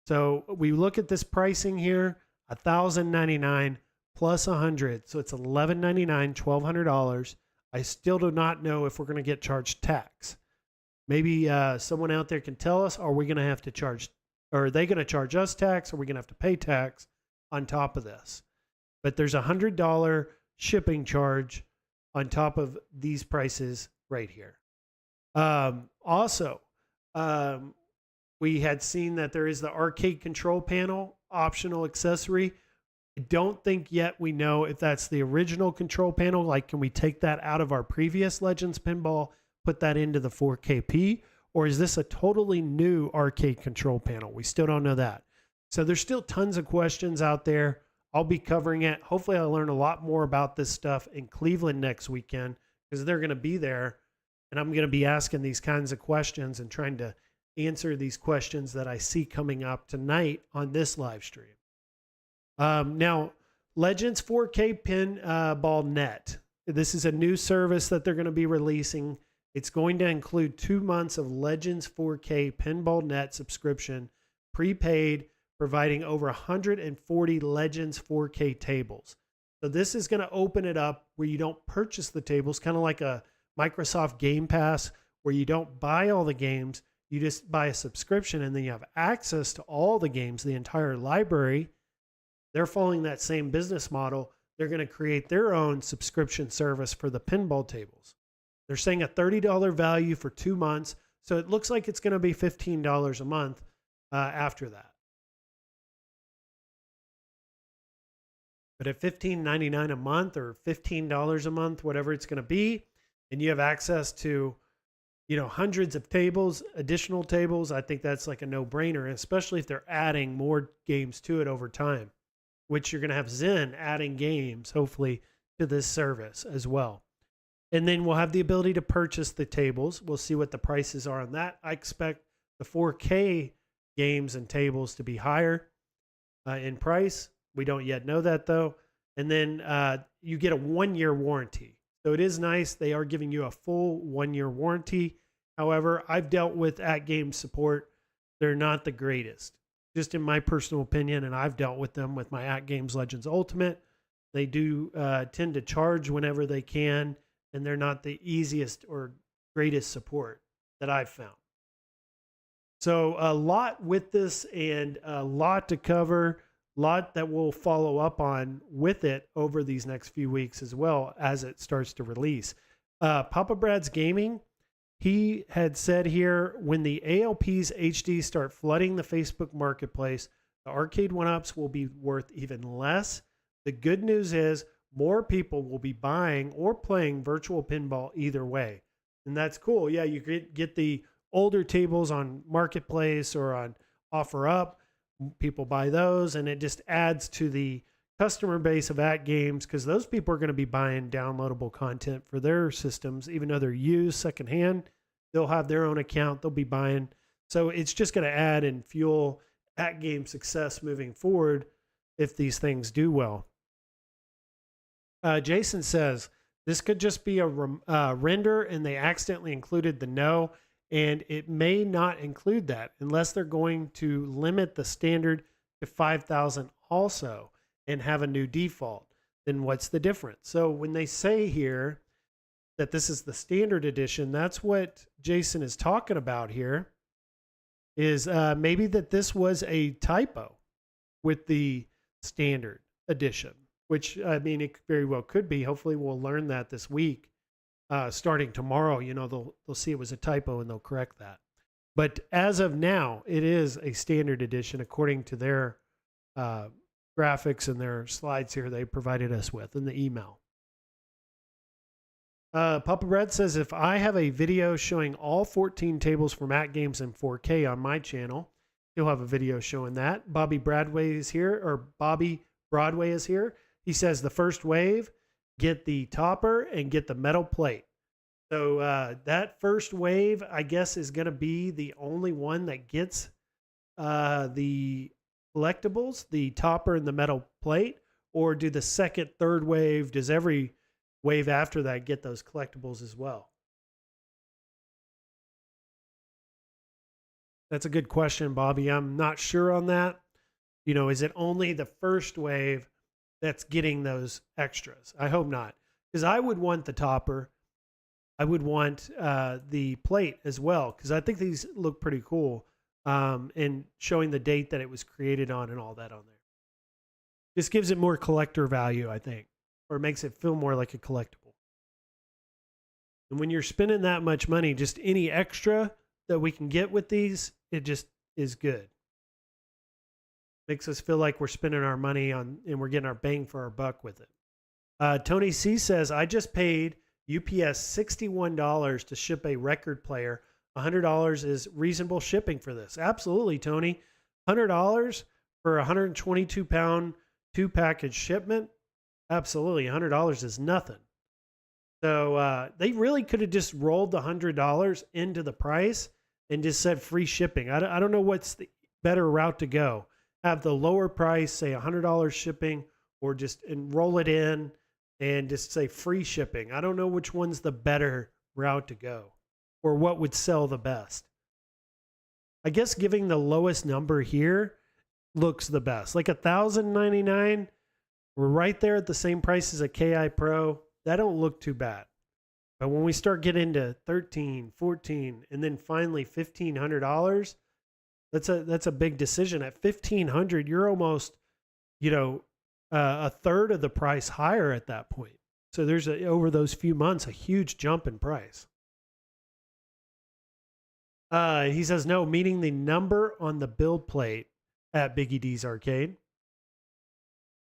So we look at this pricing here, $1,099 plus $100. So it's $1,199, $1,200. I still do not know if we're going to get charged tax. Maybe someone out there can tell us, are we going to have to charge, or are they going to charge us tax? Or are we going to have to pay tax on top of this? But there's a $100 shipping charge on top of these prices right here. Also, we had seen that there is the arcade control panel optional accessory. I don't think yet we know if that's the original control panel. Like, can we take that out of our previous Legends Pinball, put that into the 4KP, or is this a totally new arcade control panel? We still don't know that. So there's still tons of questions out there. I'll be covering it. Hopefully I'll learn a lot more about this stuff in Cleveland next weekend, because they're going to be there, and I'm going to be asking these kinds of questions and trying to answer these questions that I see coming up tonight on this live stream. Now, Legends 4K Pinball Net. This is a new service that they're going to be releasing. It's going to include 2 months of Legends 4K Pinball Net subscription, prepaid, providing over 140 Legends 4K tables. So this is going to open it up where you don't purchase the tables, kind of like a Microsoft Game Pass, where you don't buy all the games, you just buy a subscription, and then you have access to all the games, the entire library. They're following that same business model. They're going to create their own subscription service for the pinball tables. They're saying a $30 value for 2 months. So it looks like it's going to be $15 a month after that. But at $15.99 a month or $15 a month, whatever it's going to be, and you have access to, you know, hundreds of tables, additional tables, I think that's like a no-brainer, especially if they're adding more games to it over time, which you're going to have Zen adding games, hopefully, to this service as well. And then we'll have the ability to purchase the tables. We'll see what the prices are on that. I expect the 4K games and tables to be higher in price. We don't yet know that, though. And then you get a 1-year warranty. So it is nice. They are giving you a full 1-year warranty. However, I've dealt with AtGames support. They're not the greatest, just in my personal opinion, and I've dealt with them with my AtGames Legends Ultimate. They do tend to charge whenever they can, and they're not the easiest or greatest support that I've found. So a lot with this and a lot to cover, a lot that we'll follow up on with it over these next few weeks as well as it starts to release. Papa Brad's Gaming, he had said here, when the ALPs HD start flooding the Facebook marketplace, the Arcade1ups will be worth even less The good news is more people will be buying or playing virtual pinball either way. And that's cool. Yeah, you could get the older tables on Marketplace or on OfferUp. People buy those, and it just adds to the customer base of AtGames, because those people are going to be buying downloadable content for their systems, even though they're used secondhand. They'll have their own account. They'll be buying. So it's just going to add and fuel AtGames success moving forward if these things do well. Jason says, this could just be a render and they accidentally included the no, and it may not include that unless they're going to limit the standard to 5,000 also and have a new default. Then what's the difference? So when they say here that this is the standard edition, that's what Jason is talking about here, is maybe that this was a typo with the standard edition, which, I mean, it very well could be. Hopefully we'll learn that this week. Starting tomorrow, you know, they'll see it was a typo and they'll correct that. But as of now, it is a standard edition according to their graphics and their slides here they provided us with in the email. Papa Brad says, if I have a video showing all 14 tables from AtGames in 4K on my channel, he'll have a video showing that. Bobby Broadway is here. He says the first wave, get the topper and get the metal plate. So that first wave, I guess, is going to be the only one that gets the collectibles, the topper and the metal plate, or do the second, third wave, does every wave after that get those collectibles as well? That's a good question, Bobby. I'm not sure on that. You know, is it only the first wave that's getting those extras? I hope not, because I would want the topper. I would want the plate as well, because I think these look pretty cool, and showing the date that it was created on and all that on there. Just gives it more collector value, I think, or makes it feel more like a collectible. And when you're spending that much money, just any extra that we can get with these, it just is good. Makes us feel like we're spending our money on and we're getting our bang for our buck with it. Tony C says, I just paid UPS $61 to ship a record player. $100 is reasonable shipping for this. Absolutely, Tony. $100 for a 122-pound 2-package shipment? Absolutely. $100 is nothing. So they really could have just rolled the $100 into the price and just said free shipping. I don't know what's the better route to go. Have the lower price, say $100 shipping, or just roll it in and just say free shipping. I don't know which one's the better route to go or what would sell the best. I guess giving the lowest number here looks the best. Like $1,099, we're right there at the same price as a KI Pro. That don't look too bad. But when we start getting to $1,300, $1,400, and then finally $1,500, that's a big decision. At $1,500, you're almost, a third of the price higher at that point. So there's over those few months a huge jump in price. He says no, meaning the number on the build plate at Biggie D's Arcade.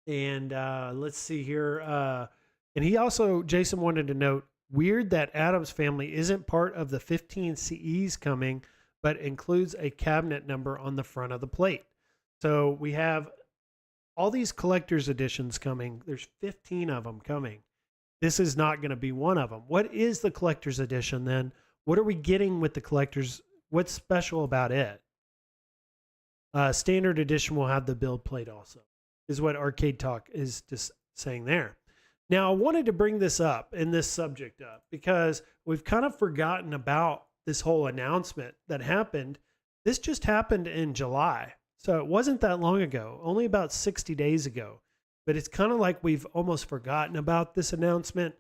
And let's see here. And he also, Jason wanted to note, weird that Adam's family isn't part of the 15 CEs coming, but includes a cabinet number on the front of the plate. So we have all these collector's editions coming. There's 15 of them coming. This is not going to be one of them. What is the collector's edition then? What are we getting with the collector's? What's special about it? Standard edition will have the build plate also, is what Arcade Talk is just saying there. Now, I wanted to bring this up and this subject up because we've kind of forgotten about this whole announcement that happened. This just happened in July. So it wasn't that long ago, only about 60 days ago. But it's kind of like we've almost forgotten about this announcement.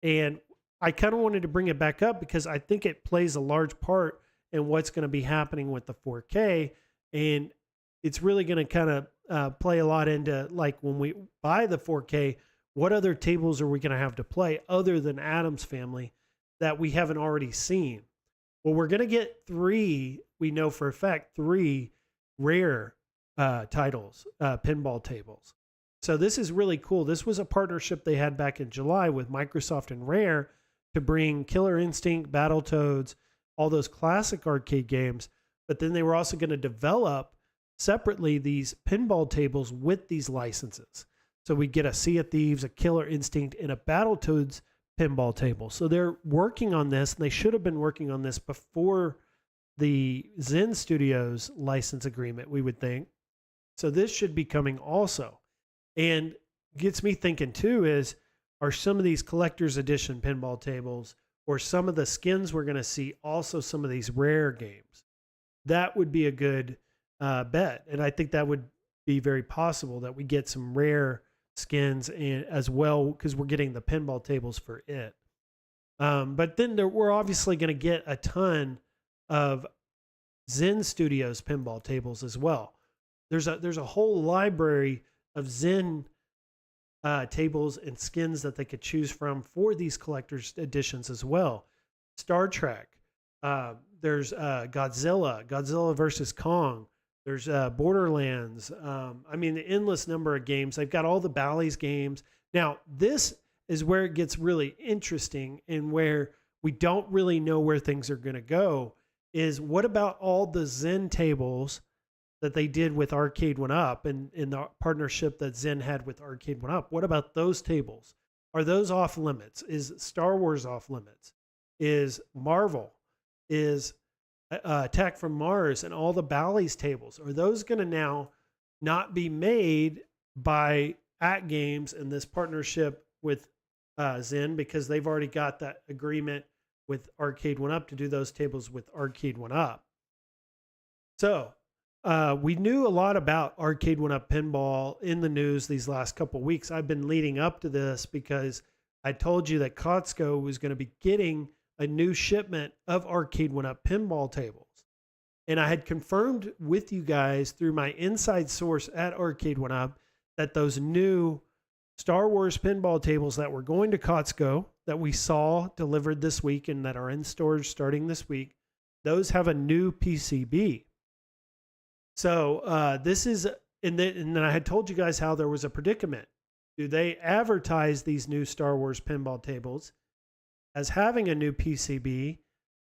And I kind of wanted to bring it back up because I think it plays a large part in what's going to be happening with the 4K. And it's really going to kind of play a lot into, like, when we buy the 4K, what other tables are we going to have to play other than Adam's family that we haven't already seen? Well, we're going to get 3, we know for a fact, 3 rare titles, pinball tables. So this is really cool. This was a partnership they had back in July with Microsoft and Rare to bring Killer Instinct, Battletoads, all those classic arcade games. But then they were also going to develop separately these pinball tables with these licenses. So we get a Sea of Thieves, a Killer Instinct, and a Battletoads pinball table. So they're working on this, and they should have been working on this before the Zen Studios license agreement, we would think. So this should be coming also. And gets me thinking too is, are some of these collector's edition pinball tables or some of the skins we're going to see also some of these rare games? That would be a good bet. And I think that would be very possible that we get some rare skins as well, because we're getting the pinball tables for it. But then we're obviously going to get a ton of Zen Studios pinball tables as well. There's a whole library of Zen tables and skins that they could choose from for these collector's editions as well. Star Trek. There's Godzilla versus Kong. There's Borderlands. I mean, the endless number of games. They've got all the Bally's games. Now, this is where it gets really interesting and where we don't really know where things are going to go, is what about all the Zen tables that they did with Arcade1up and in the partnership that Zen had with Arcade1up? What about those tables? Are those off limits? Is Star Wars off limits? Is Marvel? Is Attack from Mars and all the Bally's tables? Are those going to now not be made by AtGames and this partnership with Zen, because they've already got that agreement with Arcade1up to do those tables with Arcade1up? So we knew a lot about Arcade1up pinball in the news these last couple of weeks. I've been leading up to this because I told you that Costco was going to be getting a new shipment of Arcade1up pinball tables. And I had confirmed with you guys through my inside source at Arcade1up that those new Star Wars pinball tables that were going to Costco that we saw delivered this week and that are in storage starting this week, those have a new PCB. So this is, and then I had told you guys how there was a predicament. Do they advertise these new Star Wars pinball tables as having a new PCB,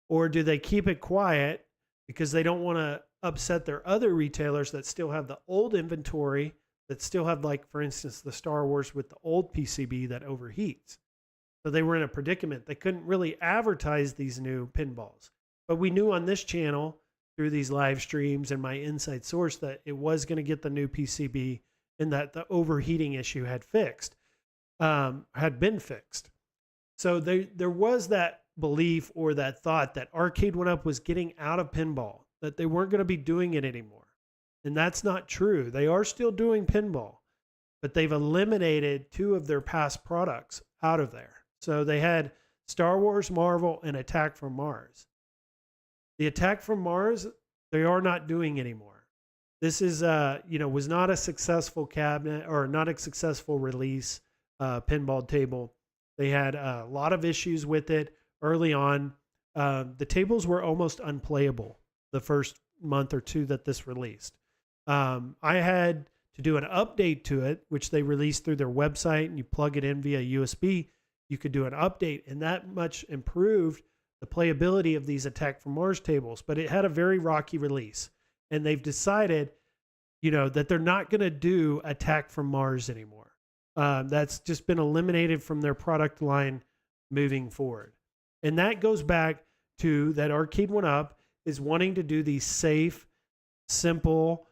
or do they keep it quiet because they don't want to upset their other retailers that still have the old inventory, that still have, like, for instance, the Star Wars with the old PCB that overheats? So they were in a predicament. They couldn't really advertise these new pinballs. But we knew on this channel through these live streams and my inside source that it was going to get the new PCB and that the overheating issue had been fixed. So there was that belief or that thought that Arcade1up was getting out of pinball, that they weren't going to be doing it anymore. And that's not true. They are still doing pinball, but they've eliminated 2 of their past products out of there. So they had Star Wars, Marvel, and Attack from Mars. The Attack from Mars, they are not doing anymore. This is, was not a successful cabinet or not a successful release pinball table. They had a lot of issues with it early on. The tables were almost unplayable the first month or 2 that this released. I had to do an update to it, which they released through their website, and you plug it in via USB. You could do an update, and that much improved the playability of these Attack from Mars tables. But it had a very rocky release, and they've decided, that they're not going to do Attack from Mars anymore. That's just been eliminated from their product line moving forward. And that goes back to that Arcade1up is wanting to do these safe, simple,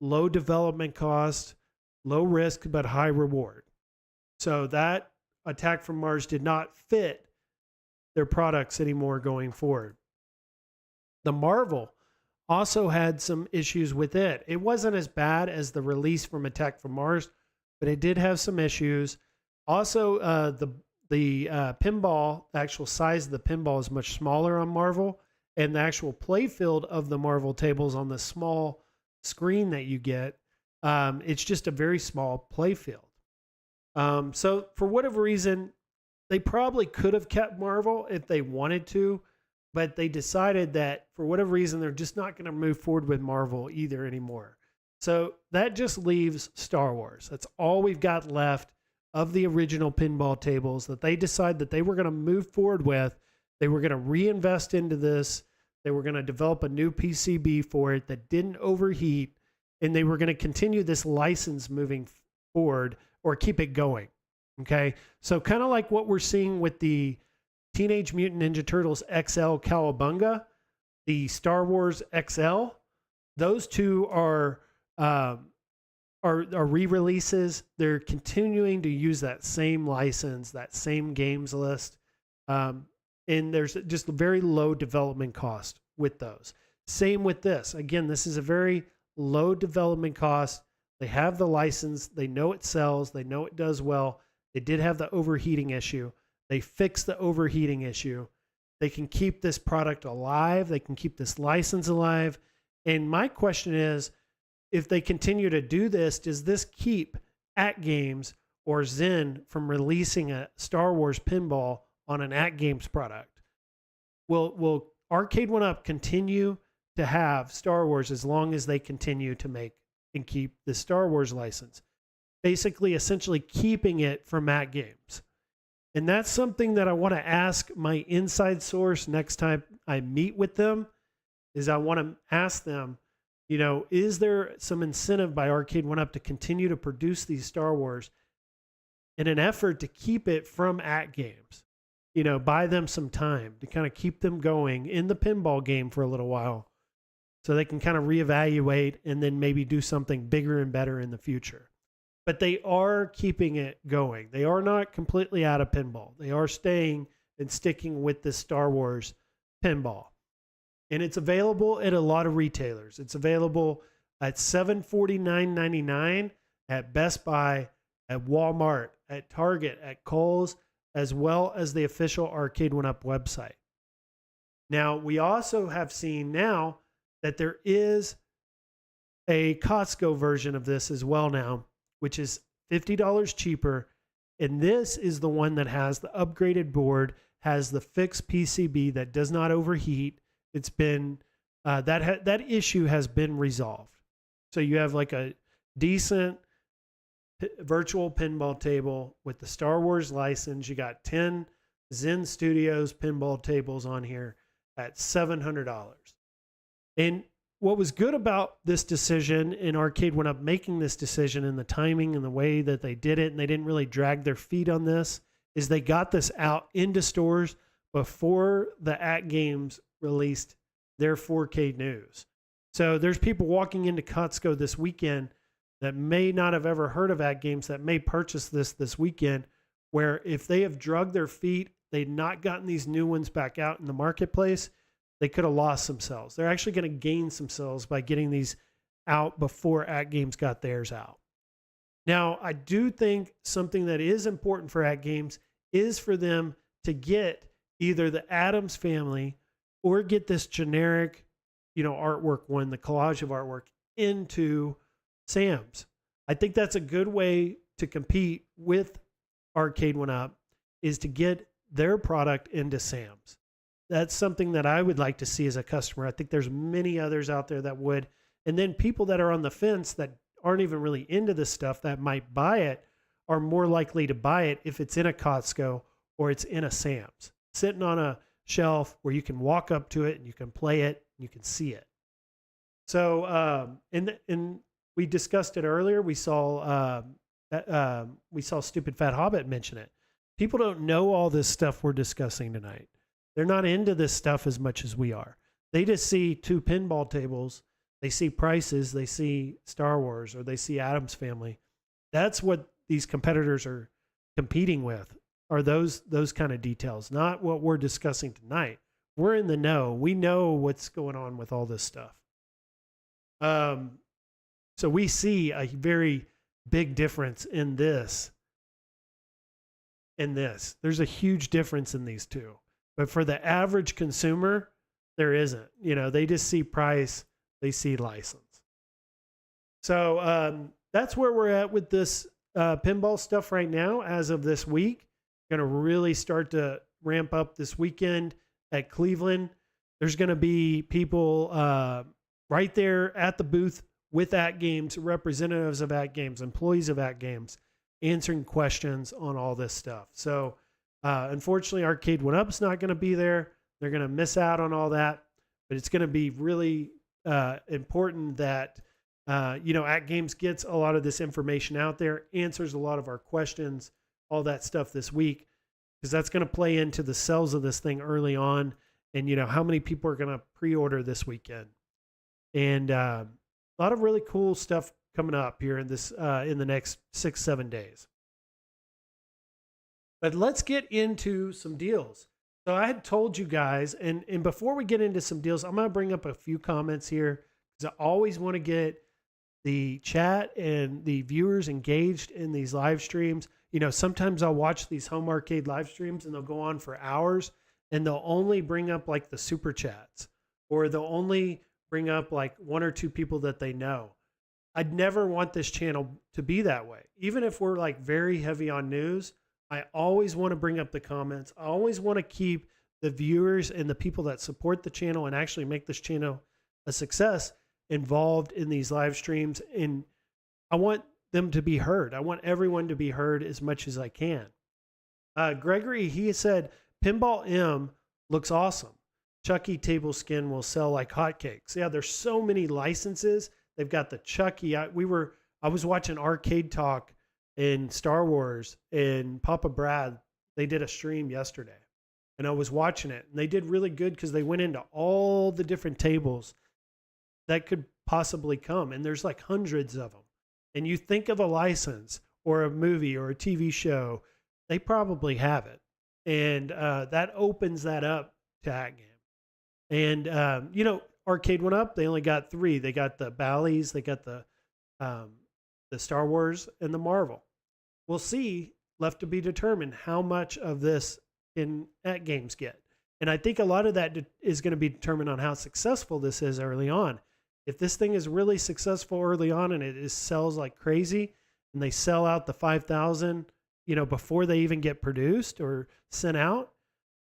low development cost, low risk, but high reward. So that Attack from Mars did not fit their products anymore going forward. The Marvel also had some issues with it. It wasn't as bad as the release from Attack from Mars, but it did have some issues. Also, the pinball, the actual size of the pinball is much smaller on Marvel, and the actual play field of the Marvel tables on the small screen that you get, it's just a very small play field. So for whatever reason, they probably could have kept Marvel if they wanted to, but they decided that for whatever reason, they're just not going to move forward with Marvel either anymore. So that just leaves Star Wars. That's all we've got left of the original pinball tables that they decide that they were going to move forward with. They were going to reinvest into this. They were going to develop a new PCB for it that didn't overheat, and they were going to continue this license moving forward or keep it going. Okay. So kind of like what we're seeing with the Teenage Mutant Ninja Turtles XL Cowabunga, the Star Wars XL, those two are re-releases. They're continuing to use that same license, that same games list. And there's just a very low development cost with those. Same with this. Again, this is a very low development cost. They have the license. They know it sells. They know it does well. They did have the overheating issue. They fixed the overheating issue. They can keep this product alive. They can keep this license alive. And my question is, if they continue to do this, does this keep AtGames or Zen from releasing a Star Wars pinball on an AtGames product? Will Arcade1up continue to have Star Wars as long as they continue to make and keep the Star Wars license? Basically, essentially keeping it from AtGames. And that's something that I want to ask my inside source next time I meet with them, is I want to ask them, you know, is there some incentive by Arcade1up to continue to produce these Star Wars in an effort to keep it from AtGames? You know, buy them some time to kind of keep them going in the pinball game for a little while so they can kind of reevaluate and then maybe do something bigger and better in the future. But they are keeping it going. They are not completely out of pinball. They are staying and sticking with this Star Wars pinball. And it's available at a lot of retailers. It's available at $749.99 at Best Buy, at Walmart, at Target, at Kohl's, as well as the official Arcade1up website. Now, we also have seen now that there is a Costco version of this as well now, which is $50 cheaper. And this is the one that has the upgraded board, has the fixed PCB that does not overheat. It's been, that issue has been resolved. So you have like a decent virtual pinball table with the Star Wars license. You got 10 Zen Studios pinball tables on here at $700. And what was good about this decision in Arcade1up making this decision and the timing and the way that they did it, and they didn't really drag their feet on this, is they got this out into stores before the AtGames released their 4K news. So there's people walking into Costco this weekend that may not have ever heard of AtGames that may purchase this weekend, where if they have drugged their feet, they'd not gotten these new ones back out in the marketplace, they could have lost some sales. They're actually going to gain some sales by getting these out before AtGames got theirs out. Now, I do think something that is important for AtGames is for them to get either the Addams family or get this generic, you know, artwork one, the collage of artwork, into Sam's. I think that's a good way to compete with Arcade1up, is to get their product into Sam's. That's something that I would like to see as a customer. I think there's many others out there that would. And then people that are on the fence that aren't even really into this stuff that might buy it are more likely to buy it if it's in a Costco or it's in a Sam's, sitting on a shelf where you can walk up to it and you can play it and you can see it. So, and we discussed it earlier. We saw Stupid Fat Hobbit mention it. People don't know all this stuff we're discussing tonight. They're not into this stuff as much as we are. They just see two pinball tables. They see prices. They see Star Wars, or they see Addams Family. That's what these competitors are competing with, are those kind of details, not what we're discussing tonight. We're in the know. We know what's going on with all this stuff. So we see a very big difference in this and this. There's a huge difference in these two. But for the average consumer, there isn't. You know, they just see price, they see license. So that's where we're at with this pinball stuff right now as of this week. Going to really start to ramp up this weekend at Cleveland. There's going to be people right there at the booth with AtGames, representatives of AtGames, employees of AtGames, answering questions on all this stuff. So unfortunately, Arcade1up is not going to be there. They're going to miss out on all that, but it's going to be really important that AtGames gets a lot of this information out there, answers a lot of our questions, all that stuff this week, because that's going to play into the sales of this thing early on, and how many people are going to pre-order this weekend, and a lot of really cool stuff coming up here in the next 6-7 days. But let's get into some deals. So I had told you guys, and before we get into some deals, I'm going to bring up a few comments here, because I always want to get the chat and the viewers engaged in these live streams. Sometimes I'll watch these home arcade live streams and they'll go on for hours, and they'll only bring up like the super chats, or they'll only bring up like one or two people that they know. I'd never want this channel to be that way. Even if we're like very heavy on news, I always want to bring up the comments. I always want to keep the viewers and the people that support the channel and actually make this channel a success involved in these live streams. And I want them to be heard. I want everyone to be heard as much as I can. Gregory, he said, Pinball M looks awesome. Chucky table skin will sell like hotcakes. Yeah, there's so many licenses. They've got the Chucky. I was watching Arcade Talk in Star Wars, and Papa Brad, they did a stream yesterday, and I was watching it, and they did really good because they went into all the different tables that could possibly come, and there's like hundreds of them. And you think of a license or a movie or a TV show, they probably have it, and that opens that up to AtGames. And Arcade1up, they only got 3. They got the Bally's, they got the Star Wars, and the Marvel. We'll see, left to be determined, how much of this can AtGames get. And I think a lot of that is going to be determined on how successful this is early on. If this thing is really successful early on and it sells like crazy, and they sell out the 5,000, before they even get produced or sent out,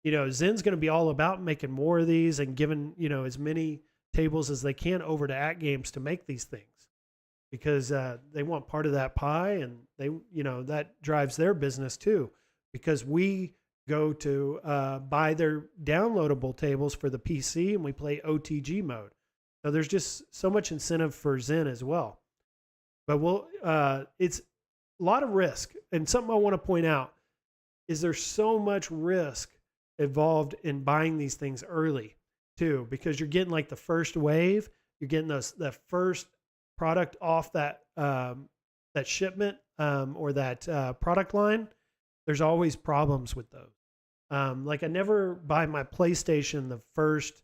Zen's going to be all about making more of these and giving, as many tables as they can over to AtGames to make these things, because they want part of that pie, and they, that drives their business too, because we go to buy their downloadable tables for the PC and we play OTG mode. So there's just so much incentive for Zen as well. But it's a lot of risk. And something I want to point out is there's so much risk involved in buying these things early too, because you're getting like the first wave, you're getting that first product off that shipment or that product line. There's always problems with those. Like I never buy my PlayStation the first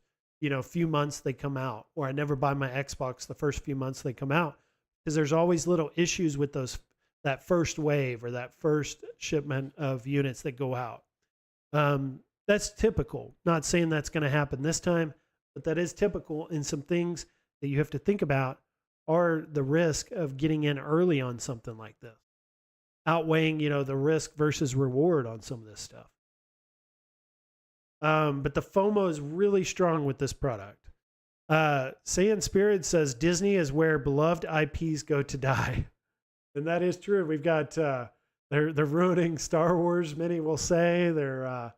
few months they come out, or I never buy my Xbox the first few months they come out, because there's always little issues with that first wave or that first shipment of units that go out. That's typical. Not saying that's going to happen this time, but that is typical. And some things that you have to think about are the risk of getting in early on something like this, outweighing, the risk versus reward on some of this stuff. But the FOMO is really strong with this product. Saiyan Spirit says Disney is where beloved IPs go to die. And that is true. We've got, they're ruining Star Wars, many will say. They're,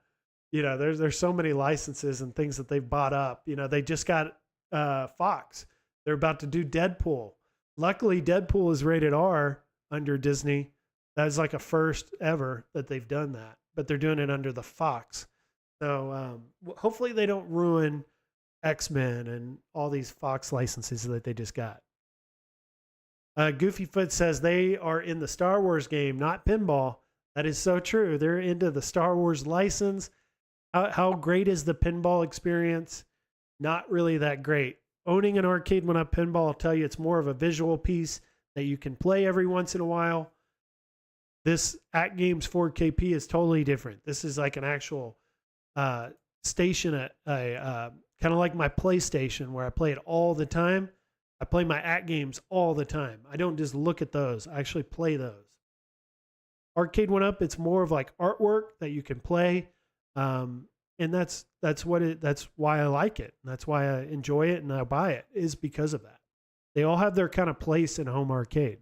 there's so many licenses and things that they've bought up. They just got Fox. They're about to do Deadpool. Luckily, Deadpool is rated R under Disney. That's like a first ever that they've done that. But they're doing it under the Fox. So hopefully they don't ruin X-Men and all these Fox licenses that they just got. Goofyfoot says they are in the Star Wars game, not pinball. That is so true. They're into the Star Wars license. How great is the pinball experience? Not really that great. Owning an Arcade1up pinball, I'll tell you, it's more of a visual piece that you can play every once in a while. This AtGames 4KP is totally different. This is like an actual station, kind of like my PlayStation, where I play it all the time. I play my AtGames all the time. I don't just look at those. I actually play those. Arcade1up, it's more of like artwork that you can play, and that's why I like it. And that's why I enjoy it and I buy it, is because of that. They all have their kind of place in home arcade.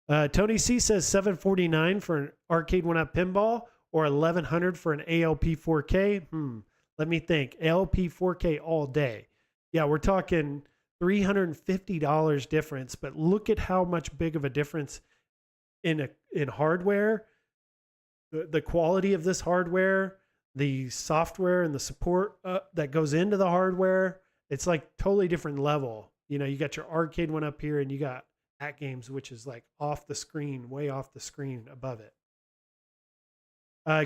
Tony C says $749 for an Arcade1up pinball or $1,100 for an ALP 4K. Let me think. ALP 4K all day. Yeah, we're talking $350 difference, but look at how much big of a difference in hardware, the quality of this hardware, the software and the support that goes into the hardware. It's like totally different level. You know, you got your Arcade1up here and you got AtGames, which is like off the screen, way off the screen above it.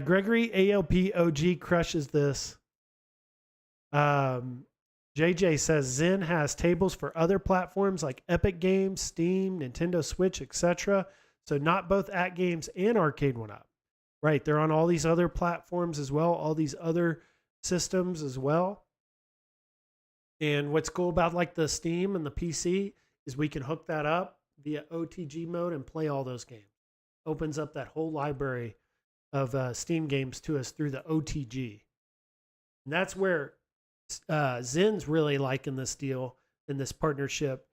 Gregory ALP OG crushes this. JJ says Zen has tables for other platforms like Epic Games, Steam, Nintendo Switch, etc. So not both AtGames and Arcade1up. Right, they're on all these other platforms as well, all these other systems as well. And what's cool about like the Steam and the PC is we can hook that up via OTG mode and play all those games. Opens up that whole library of Steam games to us through the OTG. And that's where Zen's really liking this deal and this partnership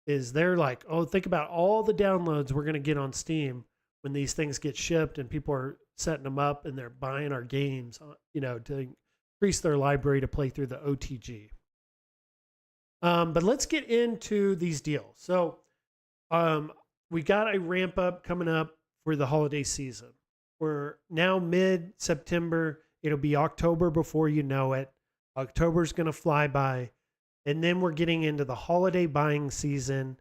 is they're like, oh, think about all the downloads we're going to get on Steam when these things get shipped and people are setting them up and they're buying our games, you know, to increase their library to play through the OTG. But let's get into these deals. So we got a ramp up coming up for the holiday season. We're now mid-September. It'll be October before you know it. October's going to fly by. And then we're getting into the holiday buying season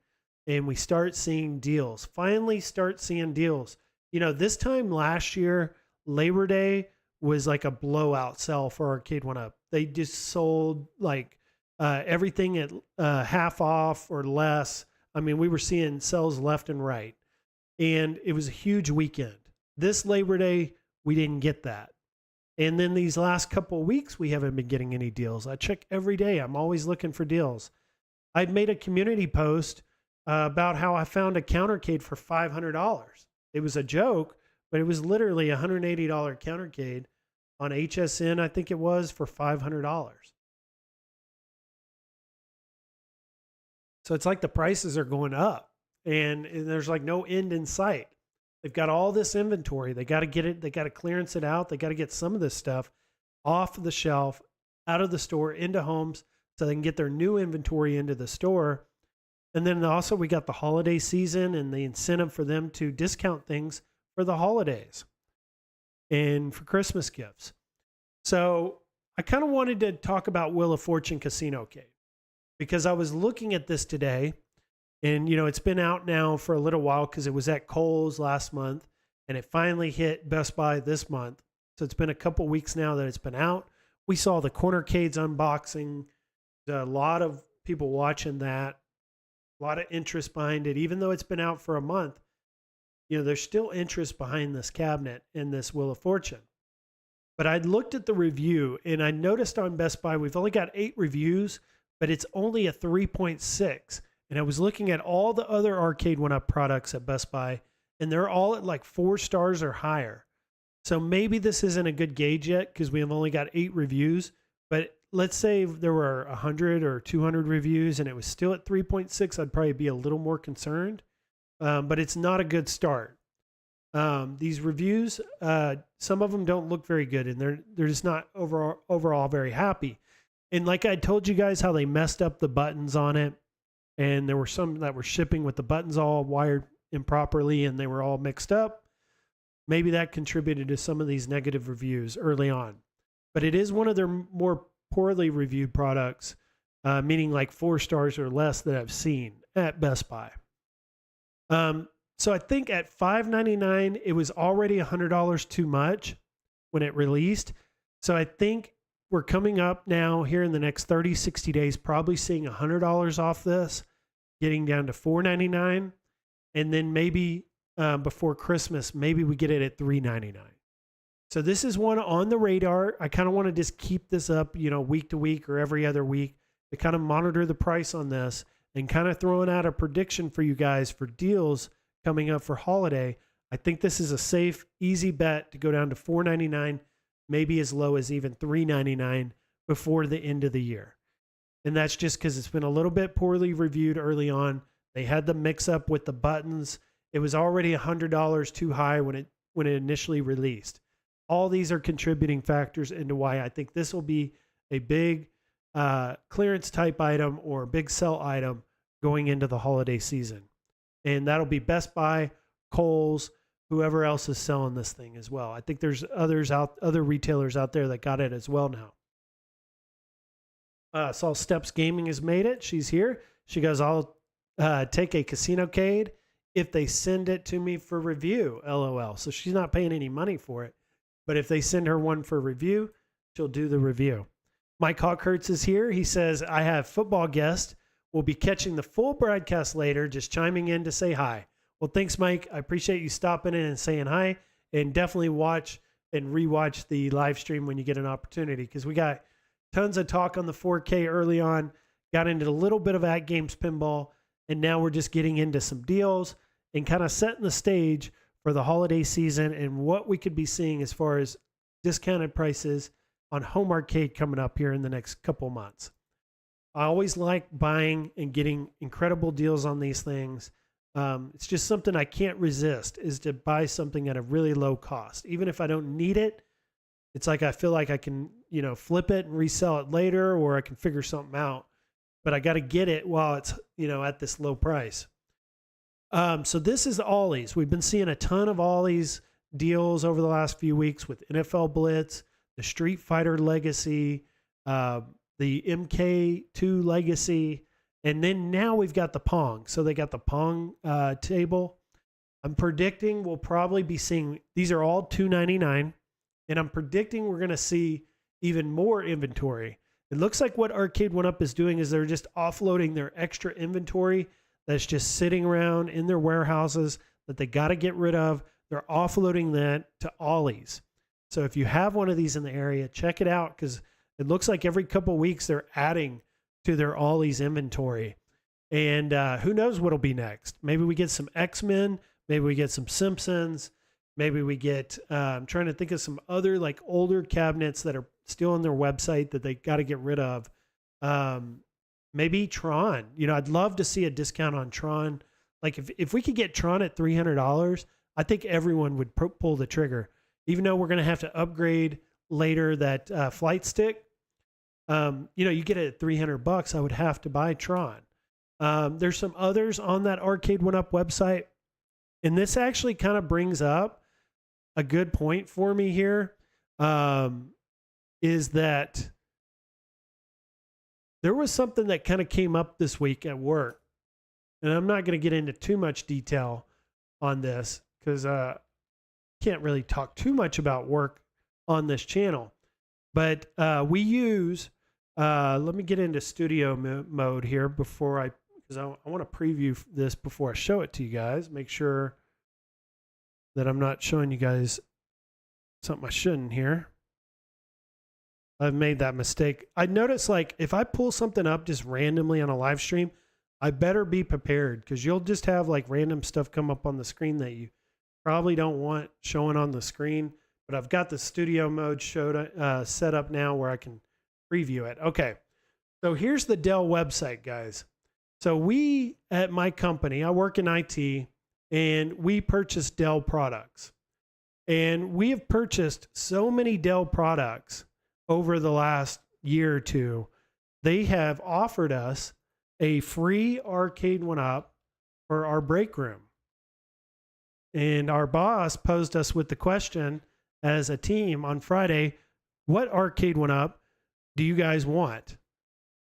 and we start seeing deals. Finally start seeing deals. You know, this time last year, Labor Day was like a blowout sell for Arcade1up. They just sold like everything at half off or less. I mean, we were seeing sales left and right. And it was a huge weekend. This Labor Day, we didn't get that. And then these last couple of weeks, we haven't been getting any deals. I check every day. I'm always looking for deals. I'd made a community post about how I found a countercade for $500. It was a joke, but it was literally a $180 countercade on HSN, I think it was, for $500. So it's like the prices are going up and there's like no end in sight. They've got all this inventory. They got to get it. They got to clearance it out. They got to get some of this stuff off the shelf, out of the store, into homes so they can get their new inventory into the store. And then also we got the holiday season and the incentive for them to discount things for the holidays and for Christmas gifts. So I kind of wanted to talk about Wheel of Fortune Casino Cade because I was looking at this today. And, you know, it's been out now for a little while because it was at Kohl's last month and it finally hit Best Buy this month. So it's been a couple weeks now that it's been out. We saw the Cornercades unboxing. A lot of people watching that. A lot of interest behind it. Even though it's been out for a month, you know, there's still interest behind this cabinet and this Wheel of Fortune. But I looked at the review and I noticed on Best Buy, we've only got 8 reviews, but it's only a 3.6. And I was looking at all the other Arcade1up products at Best Buy, and they're all at like 4 stars or higher. So maybe this isn't a good gauge yet because we have only got 8 reviews. But let's say there were 100 or 200 reviews and it was still at 3.6, I'd probably be a little more concerned. But it's not a good start. These reviews, some of them don't look very good, and they're just not overall very happy. And like I told you guys how they messed up the buttons on it. And there were some that were shipping with the buttons all wired improperly and they were all mixed up. Maybe that contributed to some of these negative reviews early on. But it is one of their more poorly reviewed products, meaning like 4 stars or less that I've seen at Best Buy. So I think at $5.99, it was already $100 too much when it released. So I think we're coming up now here in the next 30, 60 days, probably seeing $100 off this, getting down to $4.99. And then maybe before Christmas, maybe we get it at $3.99. So this is one on the radar. I kind of want to just keep this up, you know, week to week or every other week to kind of monitor the price on this and kind of throwing out a prediction for you guys for deals coming up for holiday. I think this is a safe, easy bet to go down to $4.99. Maybe as low as even $3.99 before the end of the year. And that's just because it's been a little bit poorly reviewed early on. They had the mix up with the buttons. It was already $100 too high when it initially released. All these are contributing factors into why I think this will be a big clearance type item or a big sell item going into the holiday season. And that'll be Best Buy, Kohl's, whoever else is selling this thing as well. I think there's other retailers out there that got it as well now. Saw Steps Gaming has made it. She's here. She goes, I'll take a Casinocade if they send it to me for review, LOL. So she's not paying any money for it. But if they send her one for review, she'll do the review. Mike Hawkhurts is here. He says, I have football guests. We'll be catching the full broadcast later, just chiming in to say hi. Well, thanks, Mike. I appreciate you stopping in and saying hi. And definitely watch and rewatch the live stream when you get an opportunity, because we got tons of talk on the 4K early on, got into a little bit of AtGames Pinball, and now we're just getting into some deals and kind of setting the stage for the holiday season and what we could be seeing as far as discounted prices on home arcade coming up here in the next couple months. I always like buying and getting incredible deals on these things. It's just something I can't resist, is to buy something at a really low cost. Even if I don't need it, it's like I feel like I can, flip it and resell it later, or I can figure something out. But I got to get it while it's, at this low price. So this is Ollie's. We've been seeing a ton of Ollie's deals over the last few weeks with NFL Blitz, the Street Fighter Legacy, the MK2 Legacy, and then now we've got the Pong. So they got the Pong table. I'm predicting we'll probably be seeing, these are all $2.99, and I'm predicting we're going to see even more inventory. It looks like what Arcade1up is doing is they're just offloading their extra inventory that's just sitting around in their warehouses that they got to get rid of. They're offloading that to Ollie's. So if you have one of these in the area, check it out, because it looks like every couple of weeks they're adding to their Ollie's inventory. And who knows what'll be next. Maybe we get some X-Men. Maybe we get some Simpsons. Maybe we get, I'm trying to think of some other like older cabinets that are still on their website that they got to get rid of. Maybe Tron. I'd love to see a discount on Tron. Like if we could get Tron at $300, I think everyone would pull the trigger. Even though we're going to have to upgrade later that flight stick. You get it at $300, I would have to buy Tron. There's some others on that Arcade1up website. And this actually kind of brings up a good point for me here, is that there was something that kind of came up this week at work. And I'm not going to get into too much detail on this because I can't really talk too much about work on this channel. But we use, let me get into studio mode here because I want to preview this before I show it to you guys. Make sure that I'm not showing you guys something I shouldn't here. I've made that mistake. I notice, like, if I pull something up just randomly on a live stream, I better be prepared, because you'll just have like random stuff come up on the screen that you probably don't want showing on the screen. But I've got the studio mode set up now where I can preview it. Okay, so here's the Dell website, guys. So we, at my company, I work in IT, and we purchase Dell products. And we have purchased so many Dell products over the last year or two. They have offered us a free Arcade1up for our break room. And our boss posed us with the question as a team on Friday, what Arcade1up do you guys want?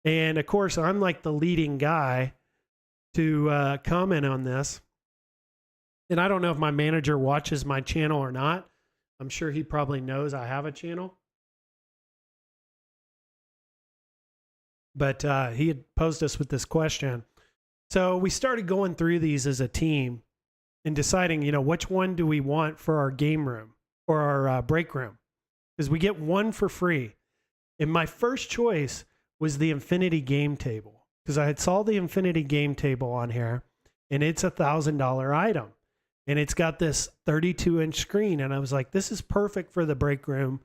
And of course, I'm like the leading guy to comment on this. And I don't know if my manager watches my channel or not. I'm sure he probably knows I have a channel. But he had posed us with this question. So we started going through these as a team and deciding, which one do we want for our game room or our break room? Because we get one for free. And my first choice was the Infinity Game Table, because I had saw the Infinity Game Table on here, and it's a $1,000 item. And it's got this 32-inch screen. And I was like, this is perfect for the break room.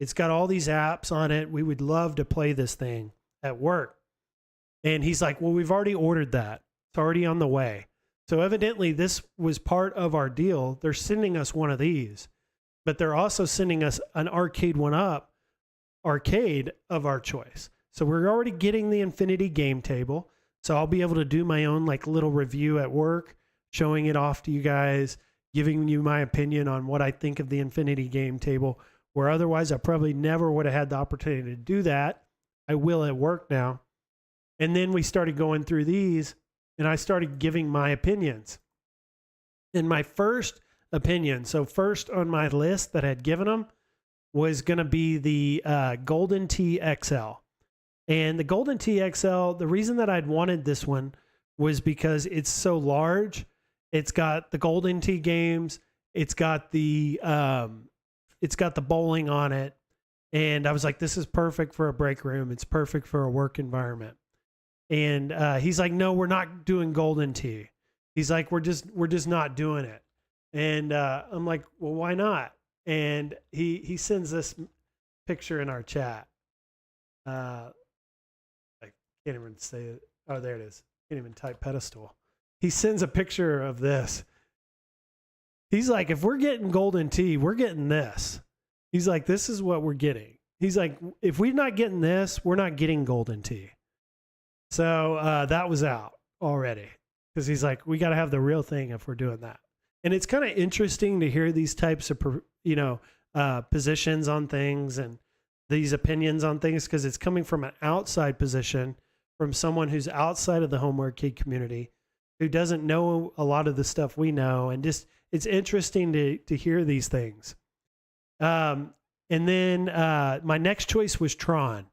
It's got all these apps on it. We would love to play this thing at work. And he's like, well, we've already ordered that. It's already on the way. So evidently this was part of our deal. They're sending us one of these, but they're also sending us an Arcade1up arcade of our choice. So we're already getting the Infinity game table. So I'll be able to do my own like little review at work, showing it off to you guys, giving you my opinion on what I think of the Infinity game table, where otherwise I probably never would have had the opportunity to do that. I will at work now. And then we started going through these and I started giving my opinions. And my first opinion, so first on my list that I had given them, was going to be the Golden Tee XL. And the Golden Tee XL, the reason that I'd wanted this one was because it's so large. It's got the Golden Tee games. It's got the bowling on it. And I was like, this is perfect for a break room. It's perfect for a work environment. And he's like, no, we're not doing Golden Tee. He's like, we're just not doing it. And I'm like, well, why not? And he sends this picture in our chat. I can't even say it. Oh, there it is. Can't even type pedestal. He sends a picture of this. He's like, if we're getting Golden Tee, we're getting this. He's like, this is what we're getting. He's like, if we're not getting this, we're not getting Golden Tee. So that was out already, because he's like, we got to have the real thing if we're doing that. And it's kind of interesting to hear these types of, positions on things and these opinions on things, because it's coming from an outside position, from someone who's outside of the home arcade community, who doesn't know a lot of the stuff we know. And just, it's interesting to hear these things. And then my next choice was Tron.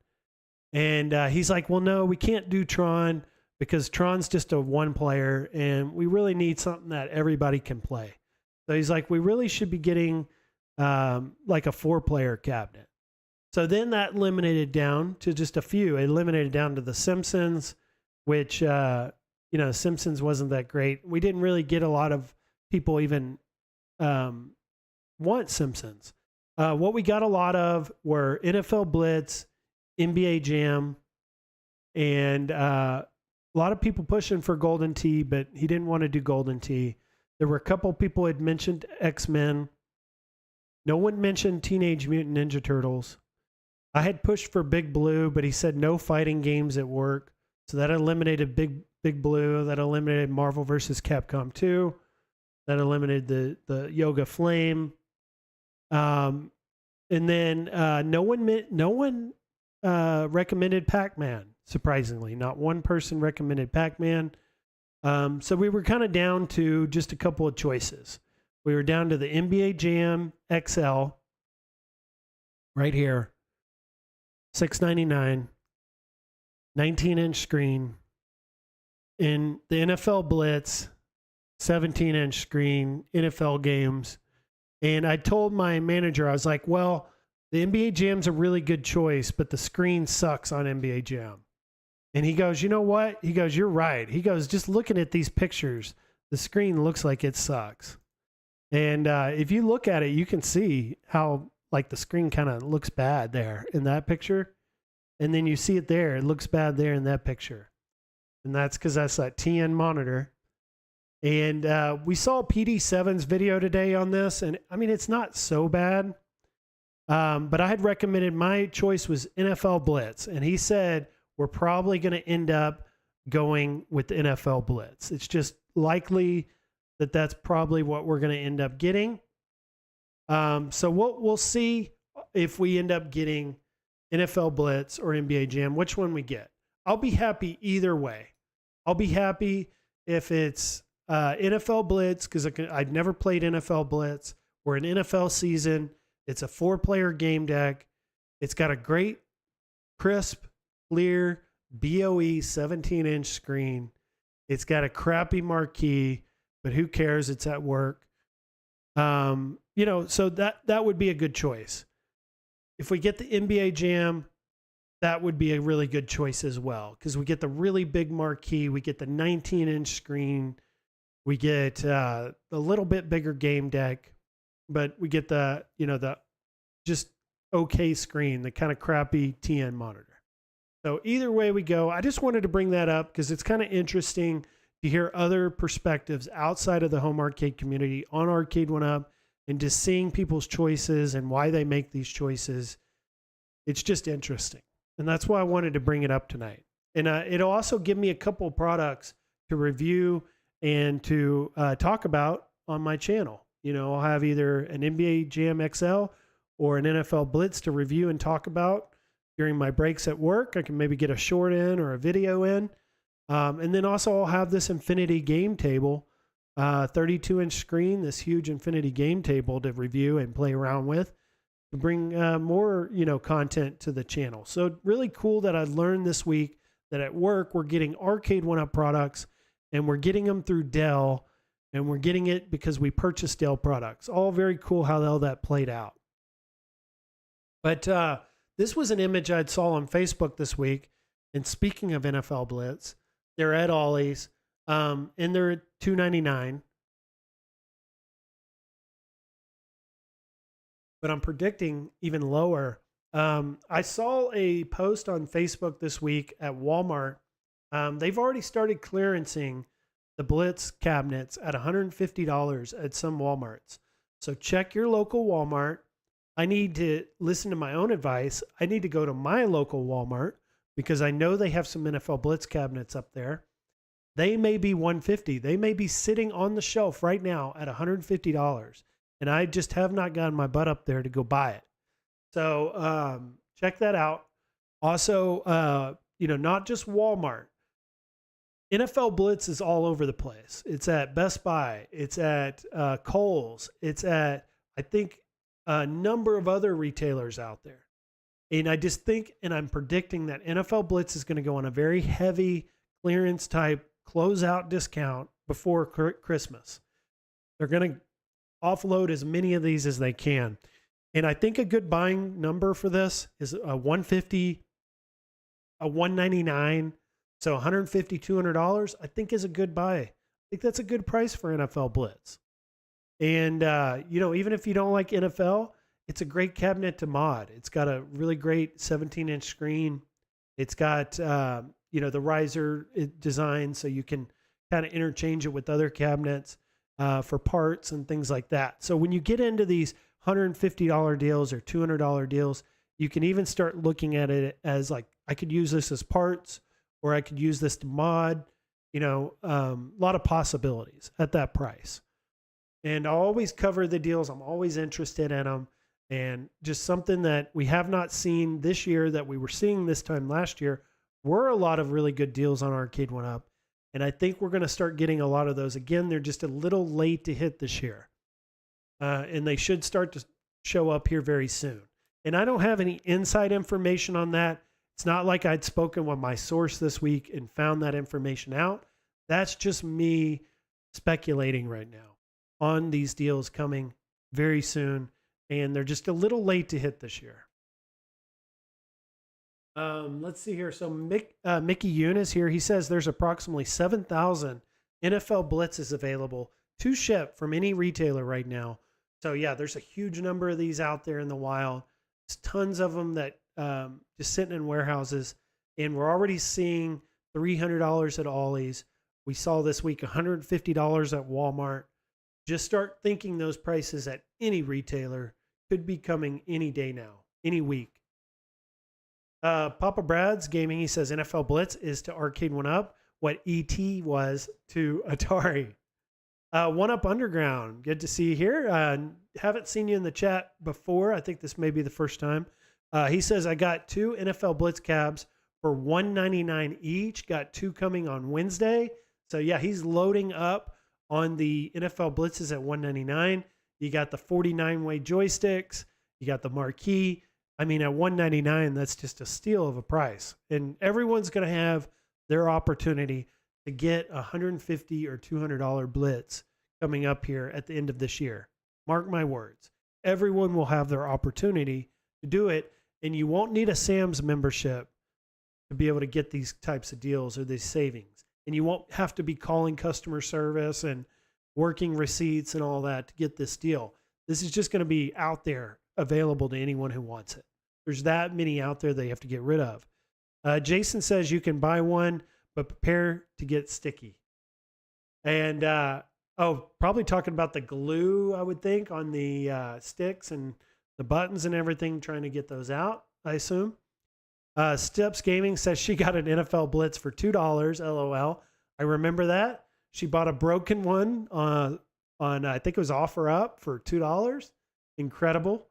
And he's like, well, no, we can't do Tron because Tron's just a one player and we really need something that everybody can play. So he's like, we really should be getting like a 4-player cabinet. So then that eliminated down to just a few. It eliminated down to the Simpsons, which, Simpsons wasn't that great. We didn't really get a lot of people even want Simpsons. What we got a lot of were NFL Blitz, NBA Jam, and a lot of people pushing for Golden Tee, but he didn't want to do Golden Tee. There were a couple people who had mentioned X-Men. No one mentioned Teenage Mutant Ninja Turtles. I had pushed for Big Blue, but he said no fighting games at work. So that eliminated Big Blue. That eliminated Marvel vs. Capcom 2. That eliminated the Yoga Flame. And then no one recommended Pac-Man, surprisingly. Not one person recommended Pac-Man. So we were kind of down to just a couple of choices. We were down to the NBA Jam XL right here, $699, 19-inch screen. In the NFL Blitz, 17-inch screen, NFL games. And I told my manager, I was like, well, the NBA Jam's a really good choice, but the screen sucks on NBA Jam. And he goes, you know what? He goes, you're right. He goes, just looking at these pictures, the screen looks like it sucks. And if you look at it, you can see how like the screen kind of looks bad there in that picture. And then you see it there. It looks bad there in that picture. And that's because that's that TN monitor. And we saw PD7's video today on this. And I mean, it's not so bad. But I had recommended, my choice was NFL Blitz. And he said, we're probably going to end up going with the NFL Blitz. It's just likely that that's probably what we're going to end up getting. So we'll see if we end up getting NFL Blitz or NBA Jam, which one we get. I'll be happy either way. I'll be happy if it's NFL Blitz, because I've never played NFL Blitz. We're an NFL season. It's a 4-player game deck. It's got a great, crisp, clear BOE 17-inch screen. It's got a crappy marquee, but who cares? It's at work. So that would be a good choice. If we get the NBA Jam, that would be a really good choice as well, because we get the really big marquee, we get the 19-inch screen, we get a little bit bigger game deck, but we get the just okay screen, the kind of crappy TN monitor. So either way we go, I just wanted to bring that up because it's kind of interesting to hear other perspectives outside of the home arcade community on Arcade1up and just seeing people's choices and why they make these choices. It's just interesting. And that's why I wanted to bring it up tonight. And it'll also give me a couple of products to review and to talk about on my channel. You know, I'll have either an NBA Jam XL or an NFL Blitz to review and talk about during my breaks at work. I can maybe get a short in or a video in. And then also I'll have this Infinity game table, 32-inch screen, this huge Infinity game table to review and play around with to bring more, content to the channel. So really cool that I learned this week that at work we're getting Arcade1up products and we're getting them through Dell and we're getting it because we purchased Dell products. All very cool how all that played out. But this was an image I saw on Facebook this week. And speaking of NFL Blitz, they're at Ollie's, and they're at $2.99. But I'm predicting even lower. I saw a post on Facebook this week at Walmart. They've already started clearancing the Blitz cabinets at $150 at some Walmarts. So check your local Walmart. I need to listen to my own advice. I need to go to my local Walmart because I know they have some NFL Blitz cabinets up there. They may be $150. They may be sitting on the shelf right now at $150. And I just have not gotten my butt up there to go buy it. So check that out. Also, not just Walmart. NFL Blitz is all over the place. It's at Best Buy. It's at Kohl's. It's at, I think, a number of other retailers out there. And I just think, and I'm predicting that NFL Blitz is going to go on a very heavy clearance type closeout discount before Christmas. They're going to offload as many of these as they can. And I think a good buying number for this is a $150, a $199, so $150, $200, I think is a good buy. I think that's a good price for NFL Blitz. And, even if you don't like NFL, it's a great cabinet to mod. It's got a really great 17-inch screen. It's got, the riser design, so you can kind of interchange it with other cabinets for parts and things like that. So when you get into these $150 deals or $200 deals, you can even start looking at it as like, I could use this as parts or I could use this to mod, a lot of possibilities at that price. And I'll always cover the deals. I'm always interested in them. And just something that we have not seen this year that we were seeing this time last year were a lot of really good deals on Arcade1up. And I think we're going to start getting a lot of those. Again, they're just a little late to hit this year. And they should start to show up here very soon. And I don't have any inside information on that. It's not like I'd spoken with my source this week and found that information out. That's just me speculating right now on these deals coming very soon. And they're just a little late to hit this year. Let's see here. So Mickey Eunice here, he says there's approximately 7,000 NFL Blitzes available to ship from any retailer right now. So yeah, there's a huge number of these out there in the wild. There's tons of them that just sitting in warehouses. And we're already seeing $300 at Ollie's. We saw this week $150 at Walmart. Just start thinking those prices at any retailer could be coming any day now, any week. Papa Brad's Gaming, he says NFL Blitz is to Arcade1up what ET was to Atari. 1UP Underground, good to see you here. Haven't seen you in the chat before. I think this may be the first time. He says, I got 2 NFL Blitz cabs for $199 each. Got 2 coming on Wednesday. So yeah, he's loading up on the NFL Blitzes at $199. You got the 49-way joysticks. You got the marquee. I mean, at $199, that's just a steal of a price. And everyone's going to have their opportunity to get a $150 or $200 Blitz coming up here at the end of this year. Mark my words. Everyone will have their opportunity to do it, and you won't need a Sam's membership to be able to get these types of deals or these savings. And you won't have to be calling customer service and working receipts and all that to get this deal. This is just going to be out there available to anyone who wants it. There's that many out there they have to get rid of. Jason says you can buy one, but prepare to get sticky. And probably talking about the glue, I would think, on the sticks and the buttons and everything, trying to get those out, I assume. Steps Gaming says she got an NFL Blitz for $2. LOL. I remember that. She bought a broken one on I think it was OfferUp for $2. Incredible.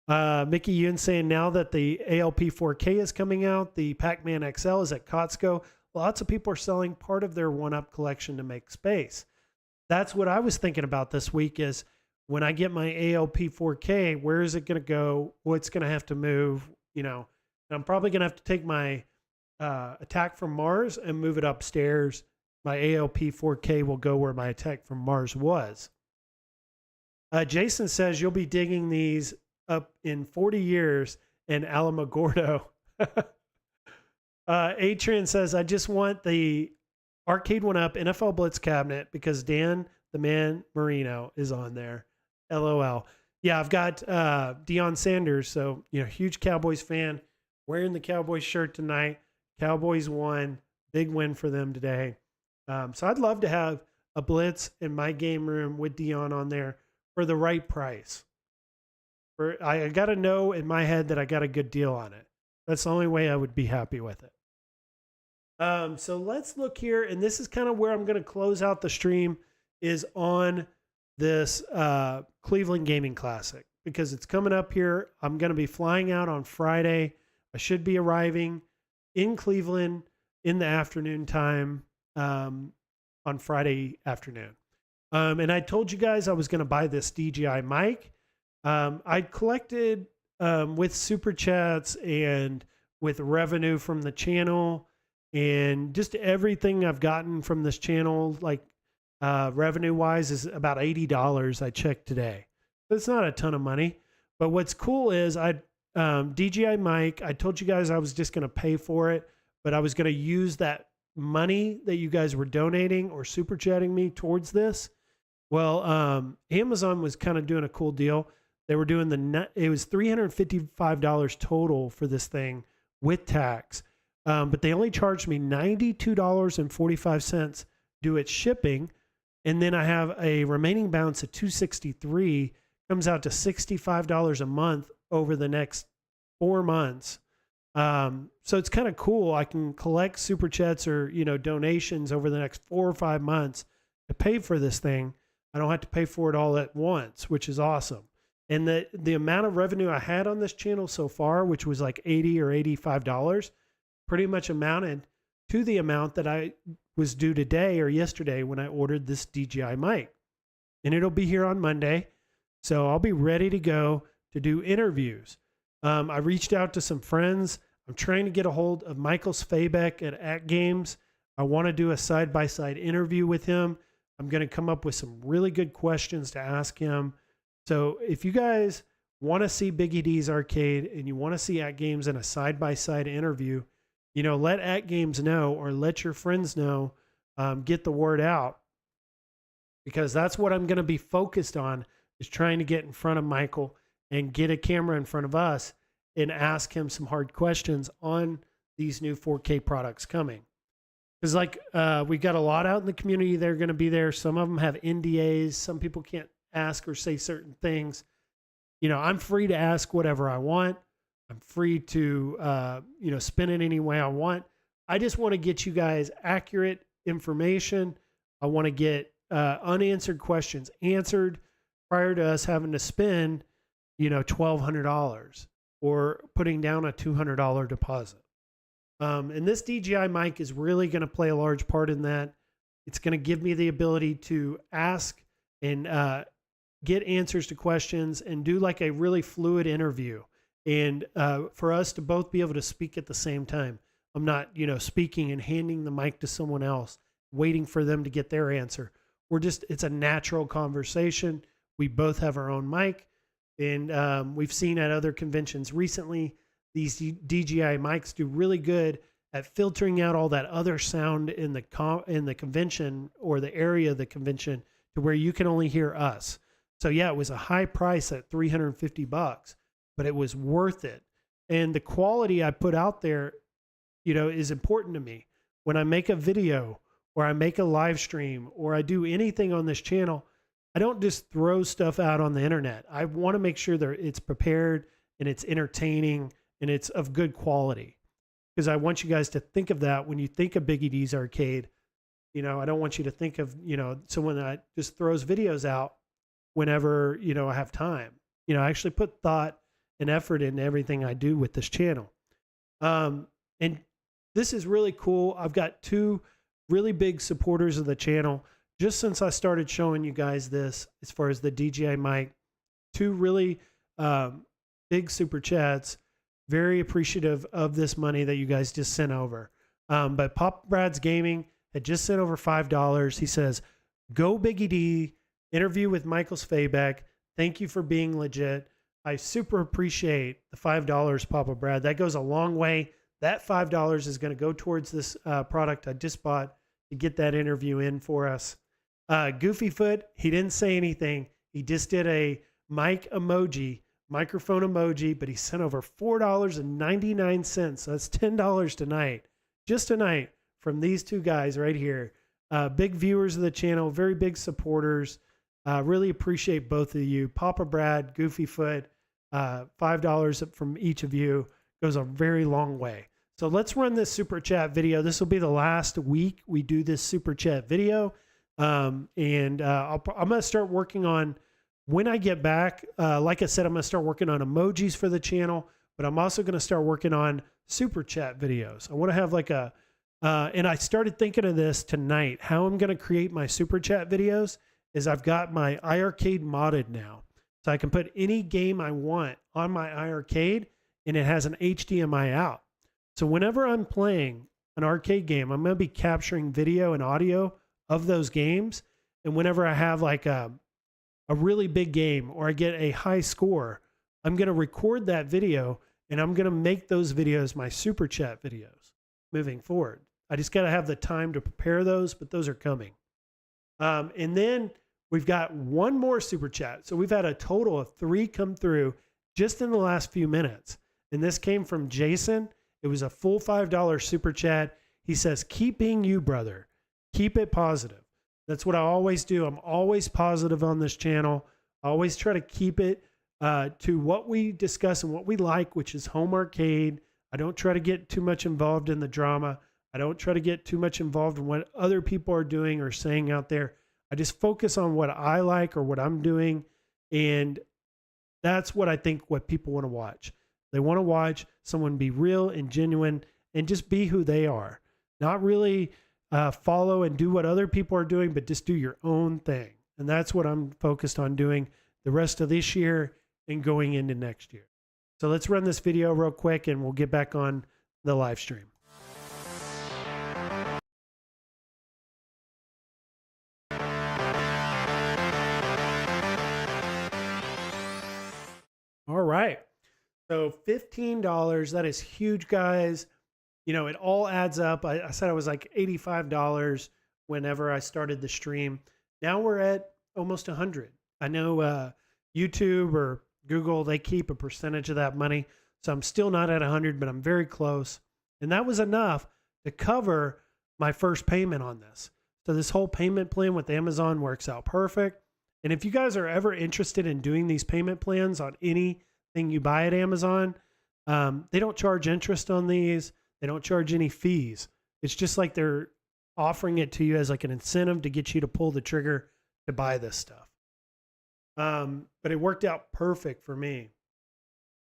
Mickey Yoon saying now that the ALP 4K is coming out, the Pac-Man XL is at Costco. Lots of people are selling part of their 1UP collection to make space. That's what I was thinking about this week is when I get my ALP 4K, where is it going to go? What's going to have to move? You know, I'm probably going to have to take my Attack from Mars and move it upstairs. My ALP 4K will go where my Attack from Mars was. Jason says you'll be digging these up in 40 years in Alamogordo. Atrian says, I just want the Arcade1up NFL Blitz cabinet because Dan the Man Marino is on there. LOL. Yeah, I've got Deion Sanders, so huge Cowboys fan, wearing the Cowboys shirt tonight. Cowboys won. Big win for them today. So I'd love to have a Blitz in my game room with Deion on there for the right price. I got to know in my head that I got a good deal on it. That's the only way I would be happy with it. So let's look here, and this is kind of where I'm going to close out the stream, is on this Cleveland Gaming Classic, because it's coming up here. I'm going to be flying out on Friday. I should be arriving in Cleveland in the afternoon time on Friday afternoon. And I told you guys I was going to buy this DJI mic. I collected with super chats and with revenue from the channel and just everything I've gotten from this channel, like revenue wise, is about $80. I checked today. It's not a ton of money, but what's cool is DJI mic. I told you guys I was just going to pay for it, but I was going to use that money that you guys were donating or super chatting me towards this. Well, Amazon was kind of doing a cool deal. They were doing it was $355 total for this thing with tax. But they only charged me $92.45 due at shipping. And then I have a remaining balance of $263, comes out to $65 a month over the next 4 months. So it's kind of cool. I can collect super chats or, donations over the next 4 or 5 months to pay for this thing. I don't have to pay for it all at once, which is awesome. And the amount of revenue I had on this channel so far, which was like $80 or $85, pretty much amounted to the amount that I was due today or yesterday when I ordered this DJI mic. And it'll be here on Monday. So I'll be ready to go to do interviews. I reached out to some friends. I'm trying to get a hold of Michael Svabeck at AtGames. I want to do a side-by-side interview with him. I'm going to come up with some really good questions to ask him. So if you guys want to see Biggie D's Arcade and you want to see AtGames in a side-by-side interview, let AtGames know or let your friends know, get the word out, because that's what I'm going to be focused on, is trying to get in front of Michael and get a camera in front of us and ask him some hard questions on these new 4K products coming. Because we got a lot out in the community. They're going to be there. Some of them have NDAs. Some people can't ask or say certain things. I'm free to ask whatever I want. I'm free to, spin it any way I want. I just want to get you guys accurate information. I want to get unanswered questions answered prior to us having to spend, $1,200 or putting down a $200 deposit. And this DJI mic is really going to play a large part in that. It's going to give me the ability to ask and get answers to questions and do like a really fluid interview. And for us to both be able to speak at the same time. I'm not, speaking and handing the mic to someone else, waiting for them to get their answer. It's a natural conversation. We both have our own mic. And we've seen at other conventions recently, these DJI mics do really good at filtering out all that other sound in the convention or the area of the convention to where you can only hear us. So yeah, it was a high price at $350, but it was worth it. And the quality I put out there is important to me. When I make a video or I make a live stream or I do anything on this channel, I don't just throw stuff out on the internet. I want to make sure that it's prepared and it's entertaining and it's of good quality, because I want you guys to think of that when you think of Biggie D's Arcade. I don't want you to think of, someone that just throws videos out whenever, I have time. I actually put thought and effort into everything I do with this channel. And this is really cool. I've got 2 really big supporters of the channel. Just since I started showing you guys this, as far as the DJI mic, 2 really big super chats. Very appreciative of this money that you guys just sent over. But Pop Brad's Gaming had just sent over $5. He says, "Go Biggie D, interview with Michael Svabeck. Thank you for being legit. I super appreciate the $5, Papa Brad. That goes a long way. That $5 is going to go towards this product I just bought to get that interview in for us." Goofyfoot, he didn't say anything. He just did a microphone emoji, but he sent over $4.99. That's $10 tonight, just tonight, from these 2 guys right here. Big viewers of the channel, very big supporters. Really appreciate both of you. Papa Brad, Goofyfoot, $5 from each of you goes a very long way. So let's run this super chat video. This will be the last week we do this super chat video. I'm going to start working on, when I get back, like I said, I'm going to start working on emojis for the channel, but I'm also going to start working on super chat videos. I want to have like and I started thinking of this tonight. How I'm going to create my super chat videos is I've got my iArcade modded now. So I can put any game I want on my iArcade, and it has an HDMI out. So whenever I'm playing an arcade game, I'm going to be capturing video and audio of those games. And whenever I have like a really big game or I get a high score, I'm going to record that video and I'm going to make those videos my super chat videos moving forward. I just got to have the time to prepare those, but those are coming. And then we've got 1 more super chat. So we've had a total of 3 come through just in the last few minutes. And this came from Jason. It was a full $5 super chat. He says, "Keep being you, brother. Keep it positive." That's what I always do. I'm always positive on this channel. I always try to keep it to what we discuss and what we like, which is home arcade. I don't try to get too much involved in the drama. I don't try to get too much involved in what other people are doing or saying out there. I just focus on what I like or what I'm doing. And that's what I think what people want to watch. They want to watch someone be real and genuine and just be who they are. Not really follow and do what other people are doing, but just do your own thing. And that's what I'm focused on doing the rest of this year and going into next year. So let's run this video real quick and we'll get back on the live stream. All right. So $15, that is huge, guys. You know, it all adds up. I said I was like $85 whenever I started the stream. Now we're at almost 100. I know YouTube or Google, they keep a percentage of that money. So I'm still not at 100, but I'm very close. And that was enough to cover my first payment on this. So this whole payment plan with Amazon works out perfect. And if you guys are ever interested in doing these payment plans on anything you buy at Amazon, they don't charge interest on these. They don't charge any fees. It's just like they're offering it to you as like an incentive to get you to pull the trigger to buy this stuff. But it worked out perfect for me.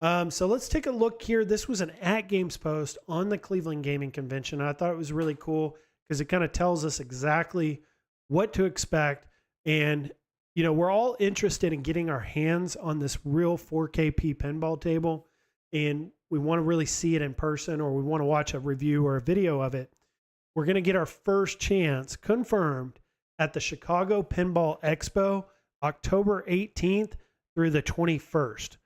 So let's take a look here. This was an AtGames post on the Cleveland Gaming Convention. I thought it was really cool because it kind of tells us exactly what to expect. And, you know, we're all interested in getting our hands on this real 4KP pinball table. And we want to really see it in person, or we want to watch a review or a video of it. We're going to get our first chance confirmed at the Chicago Pinball Expo, October 18th through the 21st.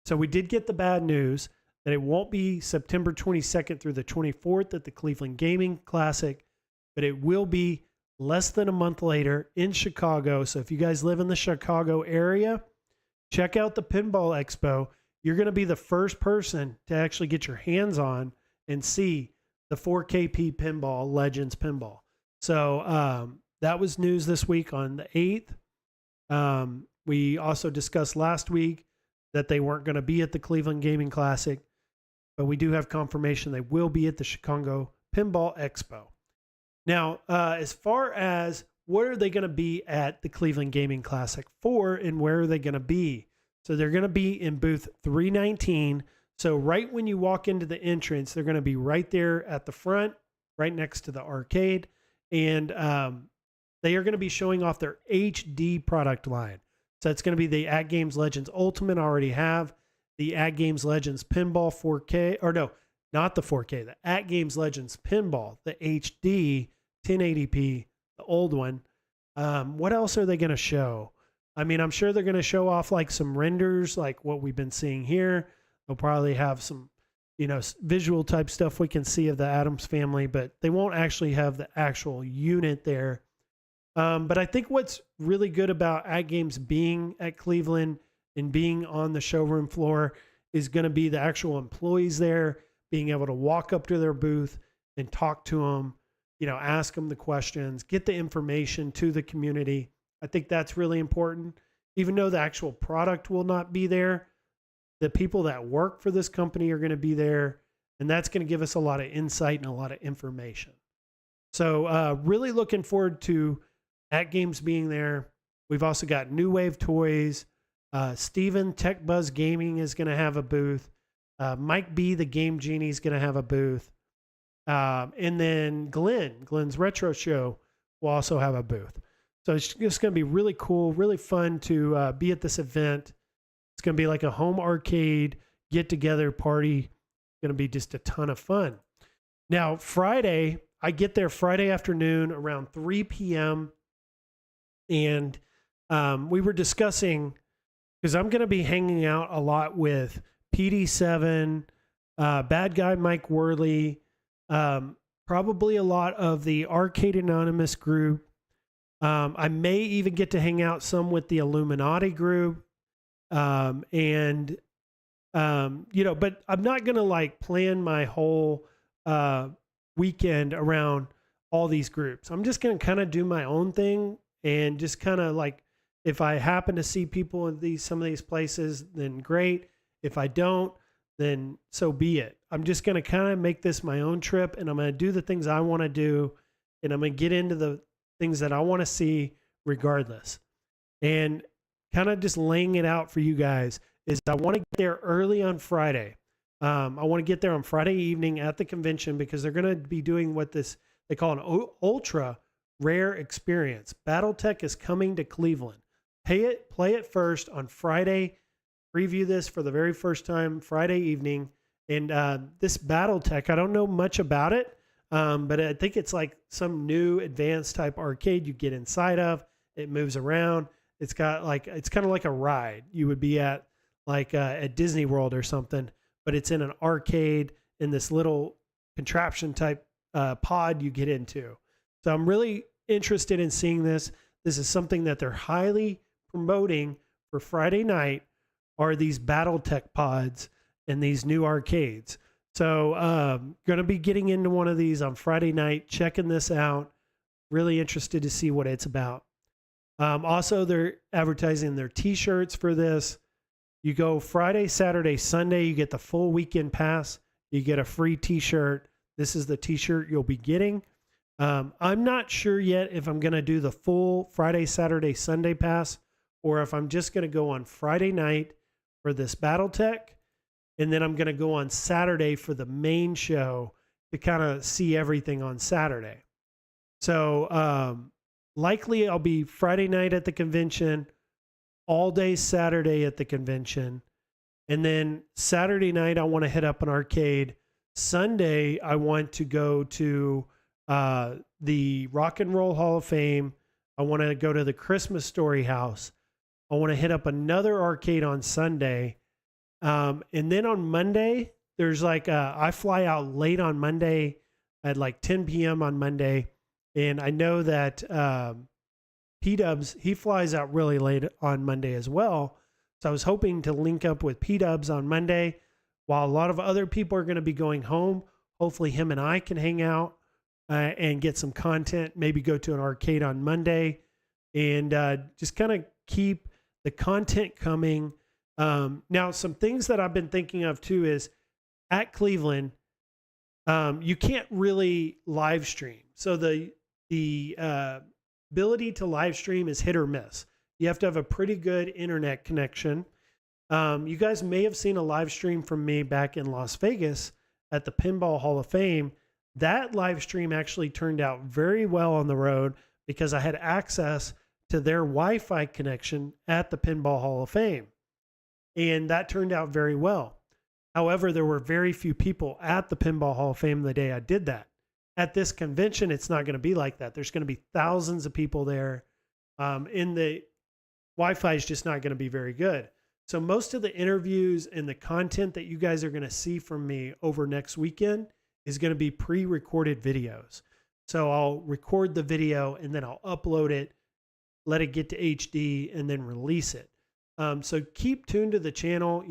So we did get the bad news that it won't be September 22nd through the 24th at the Cleveland Gaming Classic, but it will be less than a month later in Chicago. So if you guys live in the Chicago area, check out the Pinball Expo. You're going to be the first person to actually get your hands on and see the 4KP Pinball Legends Pinball. So that was news this week on the 8th. We also discussed last week that they weren't going to be at the Cleveland Gaming Classic, but we do have confirmation they will be at the Chicago Pinball Expo. Now, as far as what are they going to be at the Cleveland Gaming Classic for and where are they going to be? So they're going to be in booth 319. So right when you walk into the entrance, they're going to be right there at the front, right next to the arcade. And they are going to be showing off their HD product line. So it's going to be the AtGames Legends Ultimate. I already have the AtGames Legends Pinball 4K, or no, not the 4K, the AtGames Legends Pinball, the HD 1080p, the old one. What else are they going to show? I mean, I'm sure they're going to show off like some renders, like what we've been seeing here. They'll probably have some, visual type stuff we can see of the Addams family, but they won't actually have the actual unit there. But I think what's really good about AtGames being at Cleveland and being on the showroom floor is going to be the actual employees there, being able to walk up to their booth and talk to them, ask them the questions, get the information to the community. I think that's really important. Even though the actual product will not be there, the people that work for this company are going to be there, and that's going to give us a lot of insight and a lot of information. So really looking forward to AtGames being there. We've also got New Wave Toys. Steven, Tech Buzz Gaming is going to have a booth. Mike B, the Game Genie, is going to have a booth. And then Glenn's Retro Show will also have a booth. So it's just going to be really cool, really fun to be at this event. It's going to be like a home arcade get-together party. Going to be just a ton of fun. Now, Friday, I get there Friday afternoon around 3 p.m. And we were discussing, because I'm going to be hanging out a lot with PD7, Bad Guy Mike Worley, probably a lot of the Arcade Anonymous group. I may even get to hang out some with the Illuminati group. But I'm not going to like plan my whole weekend around all these groups. I'm just going to kind of do my own thing and just kind of like, if I happen to see people in some of these places, then great. If I don't, then so be it. I'm just going to kind of make this my own trip, and I'm going to do the things I want to do, and I'm going to get into the things that I want to see regardless. And kind of just laying it out for you guys is I want to get there early on Friday. I want to get there on Friday evening at the convention because they're going to be doing what they call an ultra rare experience. BattleTech is coming to Cleveland. Play it first on Friday. Preview this for the very first time Friday evening. And this BattleTech, I don't know much about it, but I think it's like some new advanced type arcade you get inside of. It moves around. It's kind of like a ride you would be at like at Disney World or something, but it's in an arcade in this little contraption type pod you get into. So I'm really interested in seeing this. This is something that they're highly promoting for Friday night, are these BattleTech pods and these new arcades. So going to be getting into one of these on Friday night, checking this out. Really interested to see what it's about. Also, they're advertising their t-shirts for this. You go Friday, Saturday, Sunday, you get the full weekend pass. You get a free t-shirt. This is the t-shirt you'll be getting. I'm not sure yet if I'm going to do the full Friday, Saturday, Sunday pass, or if I'm just going to go on Friday night for this BattleTech, and then I'm going to go on Saturday for the main show to kind of see everything on Saturday. So likely I'll be Friday night at the convention, all day Saturday at the convention, and then Saturday night I want to hit up an arcade. Sunday I want to go to the Rock and Roll Hall of Fame. I want to go to the Christmas Story House. I want to hit up another arcade on Sunday. And then on Monday, there's like, I fly out late on Monday at like 10 p.m. on Monday. And I know that P-Dubs, he flies out really late on Monday as well. So I was hoping to link up with P-Dubs on Monday while a lot of other people are going to be going home. hopefully him and I can hang out and get some content, maybe go to an arcade on Monday, and just kind of keep the content coming. Now, some things that I've been thinking of too is at Cleveland, you can't really live stream. So the ability to live stream is hit or miss. You have to have a pretty good internet connection. You guys may have seen a live stream from me back in Las Vegas at the Pinball Hall of Fame. That live stream actually turned out very well on the road because I had access to their Wi-Fi connection at the Pinball Hall of Fame. And that turned out very well. However, there were very few people at the Pinball Hall of Fame the day I did that. At this convention, it's not going to be like that. There's going to be thousands of people there. And the Wi-Fi is just not going to be very good. So most of the interviews and the content that you guys are going to see from me over next weekend is going to be pre-recorded videos. So I'll record the video and then I'll upload it, let it get to HD, and then release it. So keep tuned to the channel.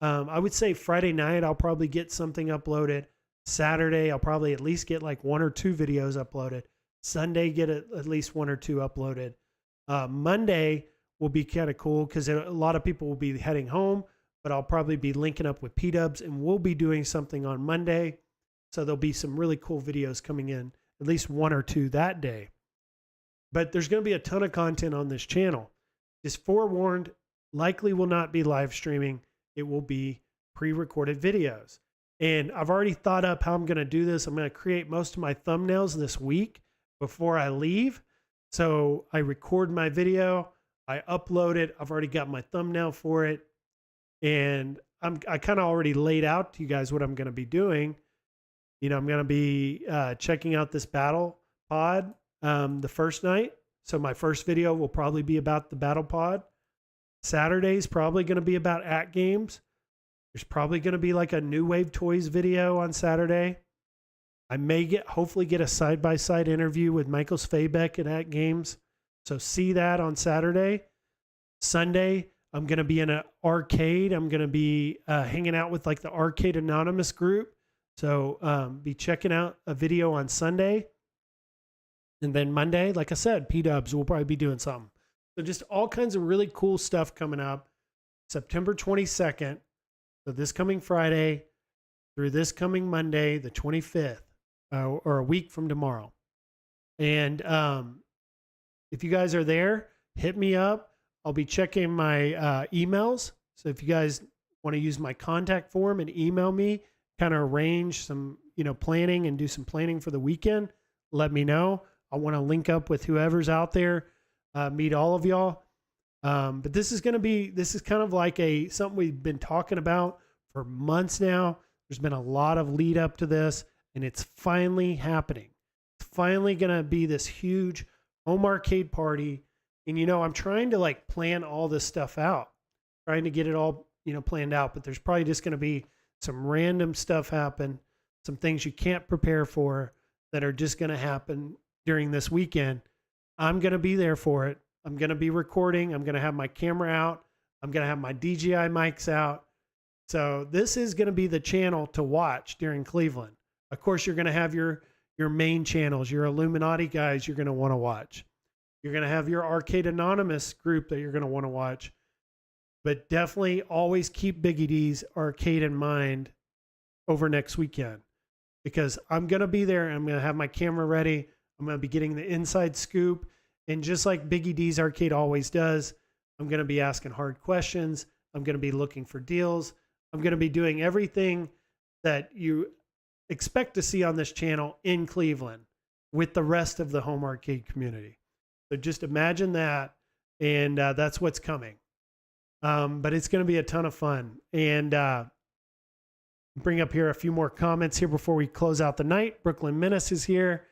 I would say Friday night, I'll probably get something uploaded. Saturday, I'll probably at least get like 1 or 2 videos uploaded. Sunday, get at least 1 or 2 uploaded. Monday will be kind of cool because a lot of people will be heading home, but I'll probably be linking up with P-Dubs and we'll be doing something on Monday. So there'll be some really cool videos coming in, at least 1 or 2 that day. But there's going to be a ton of content on this channel. Just forewarned, likely will not be live streaming. It will be pre-recorded videos. And I've already thought up how I'm going to do this. I'm going to create most of my thumbnails this week before I leave. So I record my video, I upload it. I've already got my thumbnail for it. And I kind of already laid out to you guys what I'm going to be doing. I'm going to be checking out this battle pod the first night. So my first video will probably be about the battle pod. Saturday's probably going to be about AtGames. There's probably going to be like a New Wave Toys video on Saturday. I may hopefully get a side-by-side interview with Michael Svabeck at AtGames. So see that on Saturday. Sunday, I'm going to be in an arcade. I'm going to be hanging out with like the Arcade Anonymous group. So be checking out a video on Sunday. And then Monday, like I said, P-Dubs will probably be doing something. So just all kinds of really cool stuff coming up. September 22nd. So this coming Friday through this coming Monday, the 25th, or a week from tomorrow. And if you guys are there, hit me up. I'll be checking my emails. So if you guys want to use my contact form and email me, kind of arrange some, planning and do some planning for the weekend, let me know. I want to link up with whoever's out there, meet all of y'all. But this is kind of like something we've been talking about for months now. There's been a lot of lead up to this, and it's finally happening. It's finally going to be this huge home arcade party. And, I'm trying to like plan all this stuff out, trying to get it all, planned out, but there's probably just going to be some random stuff happen, some things you can't prepare for that are just going to happen during this weekend. I'm going to be there for it. I'm going to be recording. I'm going to have my camera out. I'm going to have my DJI mics out. So this is going to be the channel to watch during Cleveland. Of course, you're going to have your main channels, your Illuminati guys you're going to want to watch. You're going to have your Arcade Anonymous group that you're going to want to watch. But definitely always keep Biggie D's Arcade in mind over next weekend, because I'm going to be there. I'm going to have my camera ready. I'm going to be getting the inside scoop. And just like Biggie D's Arcade always does, I'm going to be asking hard questions. I'm going to be looking for deals. I'm going to be doing everything that you expect to see on this channel in Cleveland with the rest of the home arcade community. So just imagine that. And that's what's coming. But it's going to be a ton of fun. And bring up here a few more comments here before we close out the night. Brooklyn Menace is here.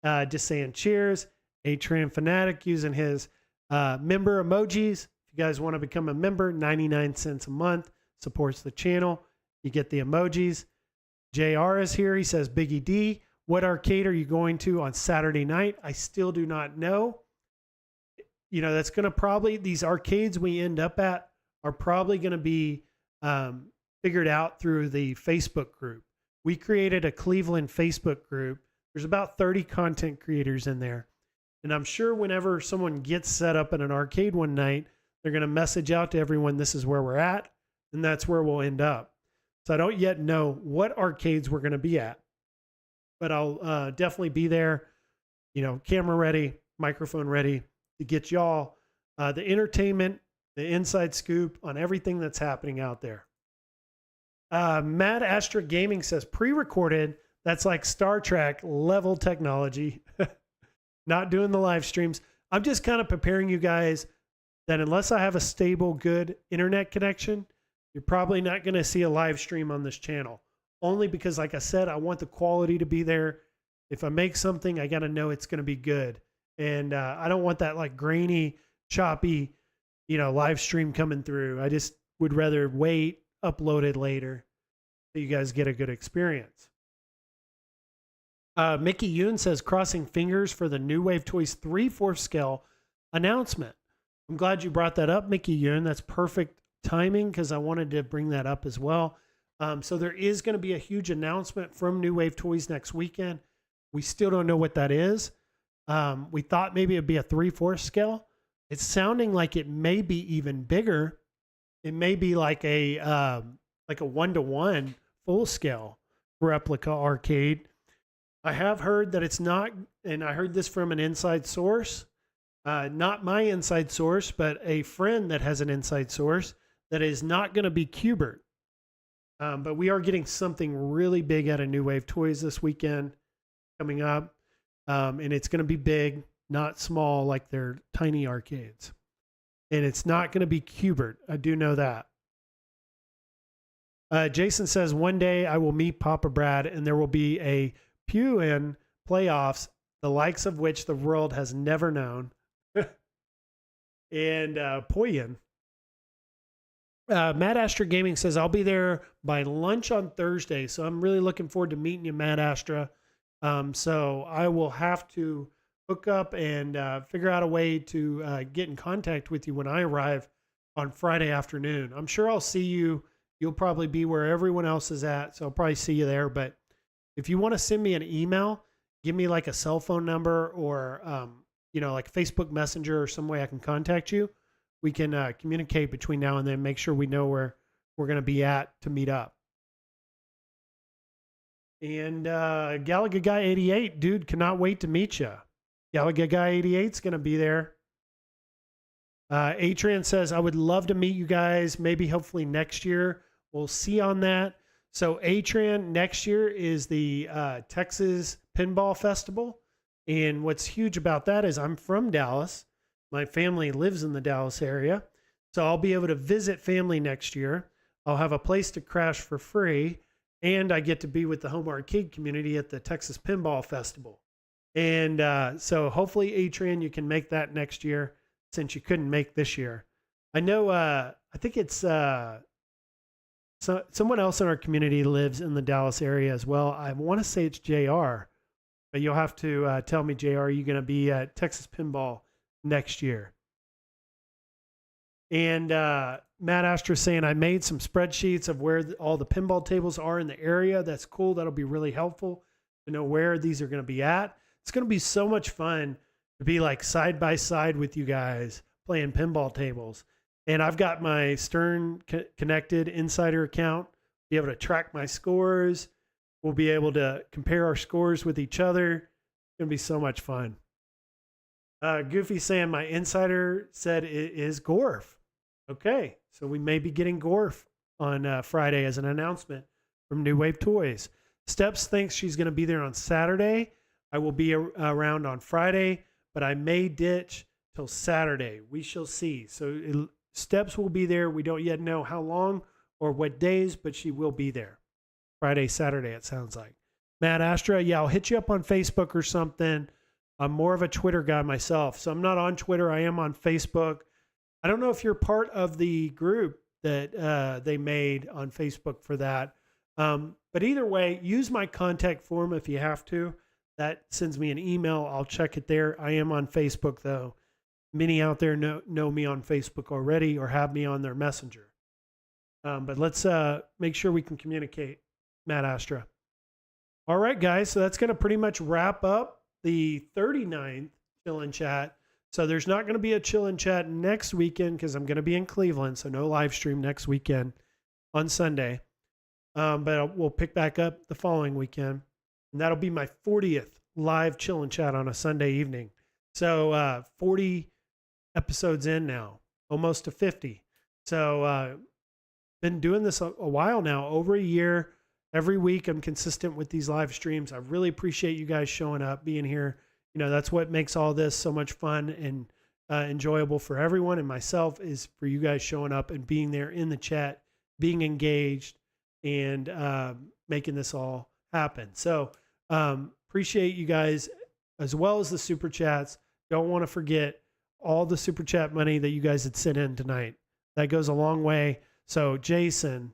Just saying cheers. A-Tran Fanatic using his member emojis. If you guys want to become a member, 99 cents a month. Supports the channel. You get the emojis. JR is here. He says, Biggie D, what arcade are you going to on Saturday night? I still do not know. That's going to probably, these arcades we end up at are probably going to be figured out through the Facebook group. we created a Cleveland Facebook group. There's about 30 content creators in there. And I'm sure whenever someone gets set up at an arcade one night, they're going to message out to everyone, this is where we're at, and that's where we'll end up. So I don't yet know what arcades we're going to be at, but I'll definitely be there, camera ready, microphone ready to get y'all the entertainment, the inside scoop on everything that's happening out there. Mad Astra Gaming says pre-recorded. That's like Star Trek level technology. Not doing the live streams. I'm just kind of preparing you guys that unless I have a stable, good internet connection, you're probably not going to see a live stream on this channel. Only because, like I said, I want the quality to be there. If I make something, I got to know it's going to be good. And I don't want that like grainy, choppy, live stream coming through. I just would rather wait, upload it later so you guys get a good experience. Mickey Yoon says, crossing fingers for the New Wave Toys 3/4 scale announcement. I'm glad you brought that up, Mickey Yoon. That's perfect timing because I wanted to bring that up as well. So there is going to be a huge announcement from New Wave Toys next weekend. We still don't know what that is. We thought maybe it'd be a 3/4 scale. It's sounding like it may be even bigger. It may be like a 1-to-1 full scale replica arcade. I have heard that it's not, and I heard this from an inside source, not my inside source, but a friend that has an inside source, that is not going to be Qbert. But we are getting something really big out of New Wave Toys this weekend coming up. And it's going to be big, not small like their tiny arcades. And it's not going to be Qbert. I do know that. Jason says, one day I will meet Papa Brad and there will be a Pew-in playoffs, the likes of which the world has never known. And Poyen. Mad Astra Gaming says, I'll be there by lunch on Thursday. So I'm really looking forward to meeting you, Mad Astra. So I will have to hook up and figure out a way to get in contact with you when I arrive on Friday afternoon. I'm sure I'll see you. You'll probably be where everyone else is at. So I'll probably see you there. But if you want to send me an email, give me like a cell phone number or, like Facebook Messenger or some way I can contact you. We can communicate between now and then, make sure we know where we're going to be at to meet up. And Galaga Guy 88, dude, cannot wait to meet you. Galaga Guy 88 is going to be there. Atran says, I would love to meet you guys, maybe hopefully next year. We'll see on that. So Atran, next year is the Texas Pinball Festival. And what's huge about that is I'm from Dallas. My family lives in the Dallas area. So I'll be able to visit family next year. I'll have a place to crash for free. And I get to be with the home arcade community at the Texas Pinball Festival. And so hopefully, Atran, you can make that next year since you couldn't make this year. I know, I think it's someone else in our community lives in the Dallas area as well. I want to say it's JR, but you'll have to tell me, JR, are you going to be at Texas Pinball next year? And Matt Astra saying, I made some spreadsheets of where all the pinball tables are in the area. That's cool. That'll be really helpful to know where these are going to be at. It's going to be so much fun to be like side by side with you guys playing pinball tables. And I've got my Stern connected insider account, be able to track my scores. We'll be able to compare our scores with each other. It's going to be so much fun. Goofy saying my insider said it is Gorf. Okay, so we may be getting Gorf on Friday as an announcement from New Wave Toys. Steps thinks she's going to be there on Saturday. I will be around on Friday, but I may ditch till Saturday. We shall see. So Steps will be there. We don't yet know how long or what days, but she will be there. Friday, Saturday, it sounds like. Matt Astra, yeah, I'll hit you up on Facebook or something. I'm more of a Twitter guy myself, so I'm not on Twitter. I am on Facebook. I don't know if you're part of the group that they made on Facebook for that. But either way, use my contact form if you have to. That sends me an email. I'll check it there. I am on Facebook, though. Many out there know me on Facebook already or have me on their messenger. But let's make sure we can communicate, Matt Astra. All right, guys. So that's going to pretty much wrap up the 39th Chill and Chat. So there's not going to be a Chill and Chat next weekend because I'm going to be in Cleveland. So no live stream next weekend on Sunday. But we'll pick back up the following weekend. And that'll be my 40th live Chill and Chat on a Sunday evening. So 40 episodes in now, almost to 50. So been doing this a while now, over a year. Every week I'm consistent with these live streams. I really appreciate you guys showing up, being here. You know, that's what makes all this so much fun and enjoyable for everyone and myself, is for you guys showing up and being there in the chat, being engaged, and making this all happen. So appreciate you guys, as well as the super chats. Don't want to forget all the super chat money that you guys had sent in tonight. That goes a long way. So Jason,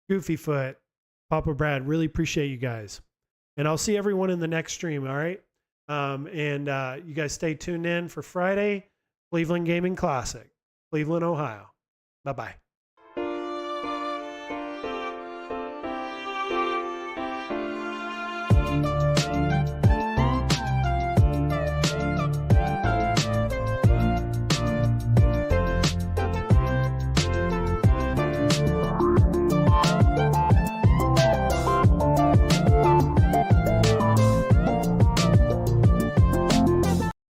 Goofyfoot, Papa Brad, really appreciate you guys. And I'll see everyone in the next stream, all right? You guys stay tuned in for Friday, Cleveland Gaming Classic, Cleveland, Ohio. Bye-bye.